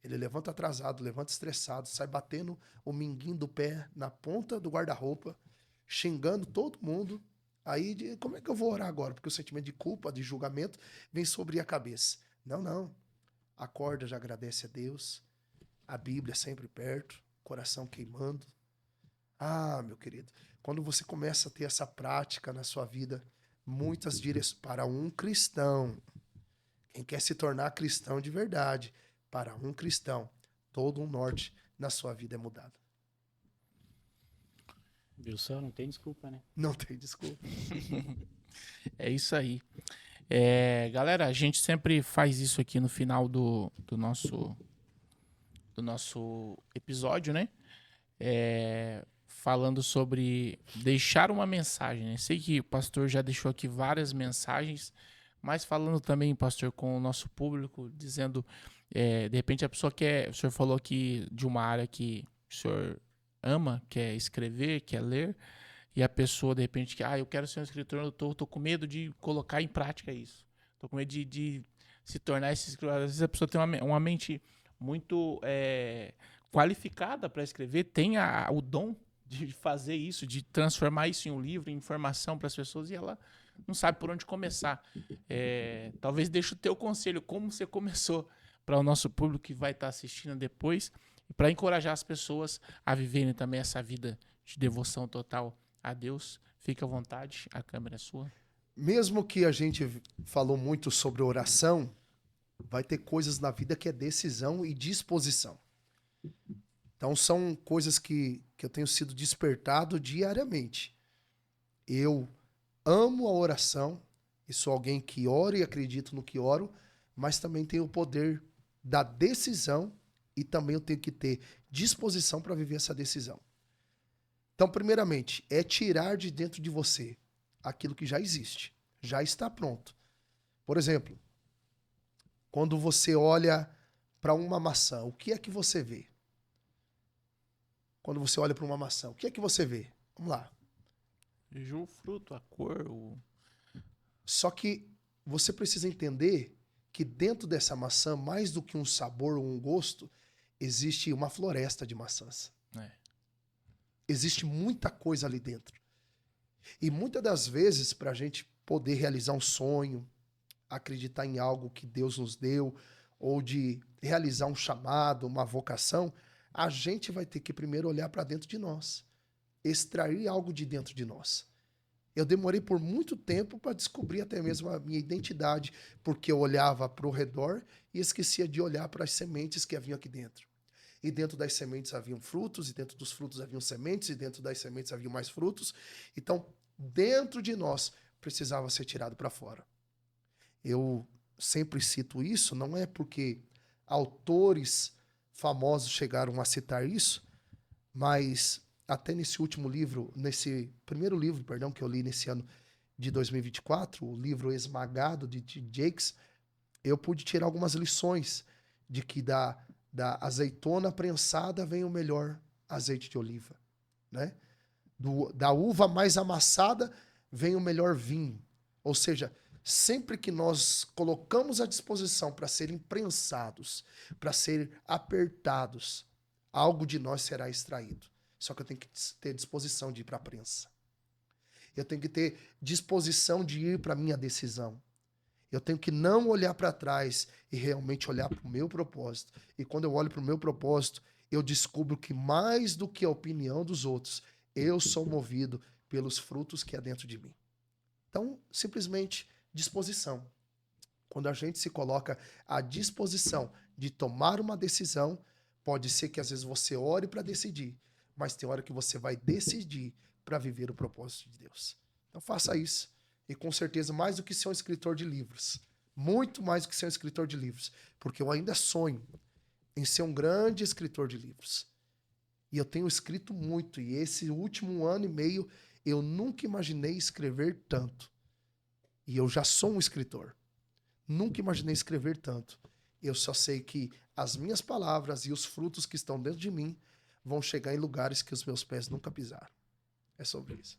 Ele levanta atrasado, levanta estressado, sai batendo o minguinho do pé na ponta do guarda-roupa, xingando todo mundo. Aí, como é que eu vou orar agora? Porque o sentimento de culpa, de julgamento, vem sobre a cabeça. Não, não. Acorda, já agradece a Deus. A Bíblia sempre perto, coração queimando. Ah, meu querido, quando você começa a ter essa prática na sua vida, muitas direções para um cristão, quem quer se tornar cristão de verdade, para um cristão, todo um norte na sua vida é mudado. Viu só? Não tem desculpa, né? Não tem desculpa. É isso aí. Galera, a gente sempre faz isso aqui no final do nosso episódio, né? Falando sobre deixar uma mensagem, né? Sei que o pastor já deixou aqui várias mensagens, mas falando também, pastor, com o nosso público, dizendo, de repente a pessoa quer, o senhor falou aqui de uma área que o senhor ama, quer escrever, quer ler, e a pessoa, de repente, que eu quero ser um escritor, eu tô com medo de colocar em prática isso. Tô com medo de se tornar esse escritor. Às vezes a pessoa tem uma mente muito qualificada para escrever, tem o dom de fazer isso, de transformar isso em um livro, em informação para as pessoas, e ela não sabe por onde começar. Talvez deixe o teu conselho, como você começou, para o nosso público que vai estar assistindo depois, e para encorajar as pessoas a viverem também essa vida de devoção total a Deus. Fica à vontade, a câmera é sua. Mesmo que a gente falou muito sobre oração, vai ter coisas na vida que é decisão e disposição. Então são coisas que eu tenho sido despertado diariamente. Eu amo a oração, e sou alguém que oro e acredito no que oro, mas também tenho o poder da decisão e também eu tenho que ter disposição para viver essa decisão. Então, primeiramente, é tirar de dentro de você aquilo que já existe, já está pronto. Por exemplo, quando você olha para uma maçã, o que é que você vê? Quando você olha para uma maçã, o que é que você vê? Vamos lá. Vejo o fruto, a cor, Só que você precisa entender que dentro dessa maçã, mais do que um sabor ou um gosto, existe uma floresta de maçãs. Existe muita coisa ali dentro. E muitas das vezes, para a gente poder realizar um sonho, acreditar em algo que Deus nos deu, ou de realizar um chamado, uma vocação, a gente vai ter que primeiro olhar para dentro de nós, extrair algo de dentro de nós. Eu demorei por muito tempo para descobrir até mesmo a minha identidade, porque eu olhava para o redor e esquecia de olhar para as sementes que haviam aqui dentro. E dentro das sementes haviam frutos, e dentro dos frutos haviam sementes, e dentro das sementes haviam mais frutos. Então, dentro de nós, precisava ser tirado para fora. Eu sempre cito isso, não é porque autores famosos chegaram a citar isso, mas até nesse último livro, nesse primeiro livro, perdão, que eu li nesse ano de 2024, o livro Esmagado de T. Jakes, eu pude tirar algumas lições de que da azeitona prensada vem o melhor azeite de oliva, né? Da uva mais amassada vem o melhor vinho. Ou seja, sempre que nós colocamos à disposição para serem prensados, para serem apertados, algo de nós será extraído. Só que eu tenho que ter disposição de ir para a prensa. Eu tenho que ter disposição de ir para a minha decisão. Eu tenho que não olhar para trás e realmente olhar para o meu propósito. E quando eu olho para o meu propósito, eu descubro que mais do que a opinião dos outros, eu sou movido pelos frutos que há dentro de mim. Então, simplesmente, disposição. Quando a gente se coloca à disposição de tomar uma decisão, pode ser que às vezes você ore para decidir, mas tem hora que você vai decidir para viver o propósito de Deus. Então faça isso. E com certeza, mais do que ser um escritor de livros, muito mais do que ser um escritor de livros, porque eu ainda sonho em ser um grande escritor de livros. E eu tenho escrito muito, e esse último ano e meio eu nunca imaginei escrever tanto. E eu já sou um escritor. Nunca imaginei escrever tanto. Eu só sei que as minhas palavras e os frutos que estão dentro de mim vão chegar em lugares que os meus pés nunca pisaram. É sobre isso.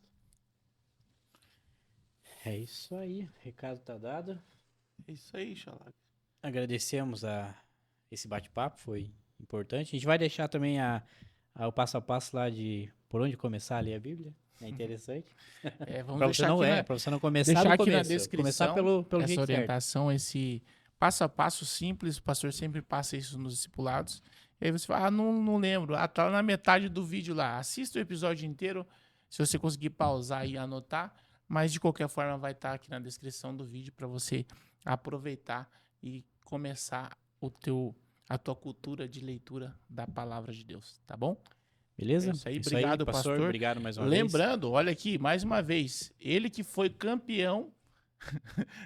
É isso aí, o recado tá dado. É isso aí, Xalaga. Agradecemos esse bate-papo, foi importante. A gente vai deixar também o passo a passo lá de por onde começar a ler a Bíblia. É interessante. Vamos Pra deixar aqui pra você não começar deixar no aqui na começo. descrição Começar pelo essa jeito certo. orientação, esse passo a passo simples. O pastor sempre passa isso nos discipulados. E aí você fala, não lembro. Tá na metade do vídeo lá. Assista o episódio inteiro, se você conseguir pausar e anotar. Mas, de qualquer forma, vai estar aqui na descrição do vídeo para você aproveitar e começar a tua cultura de leitura da palavra de Deus, tá bom? Beleza? É isso aí, obrigado, pastor. Obrigado mais uma vez. Lembrando, olha aqui, mais uma vez, ele que foi campeão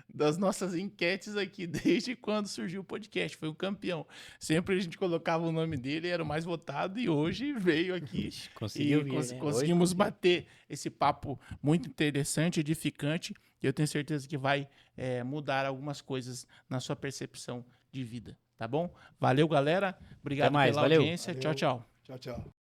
das nossas enquetes aqui desde quando surgiu o podcast, foi o campeão. Sempre a gente colocava o nome dele, era o mais votado e hoje veio aqui conseguimos bater esse papo muito interessante, edificante, e eu tenho certeza que vai mudar algumas coisas na sua percepção de vida, tá bom? Valeu, galera. Obrigado pela audiência. Valeu. Tchau, tchau. Tchau, tchau.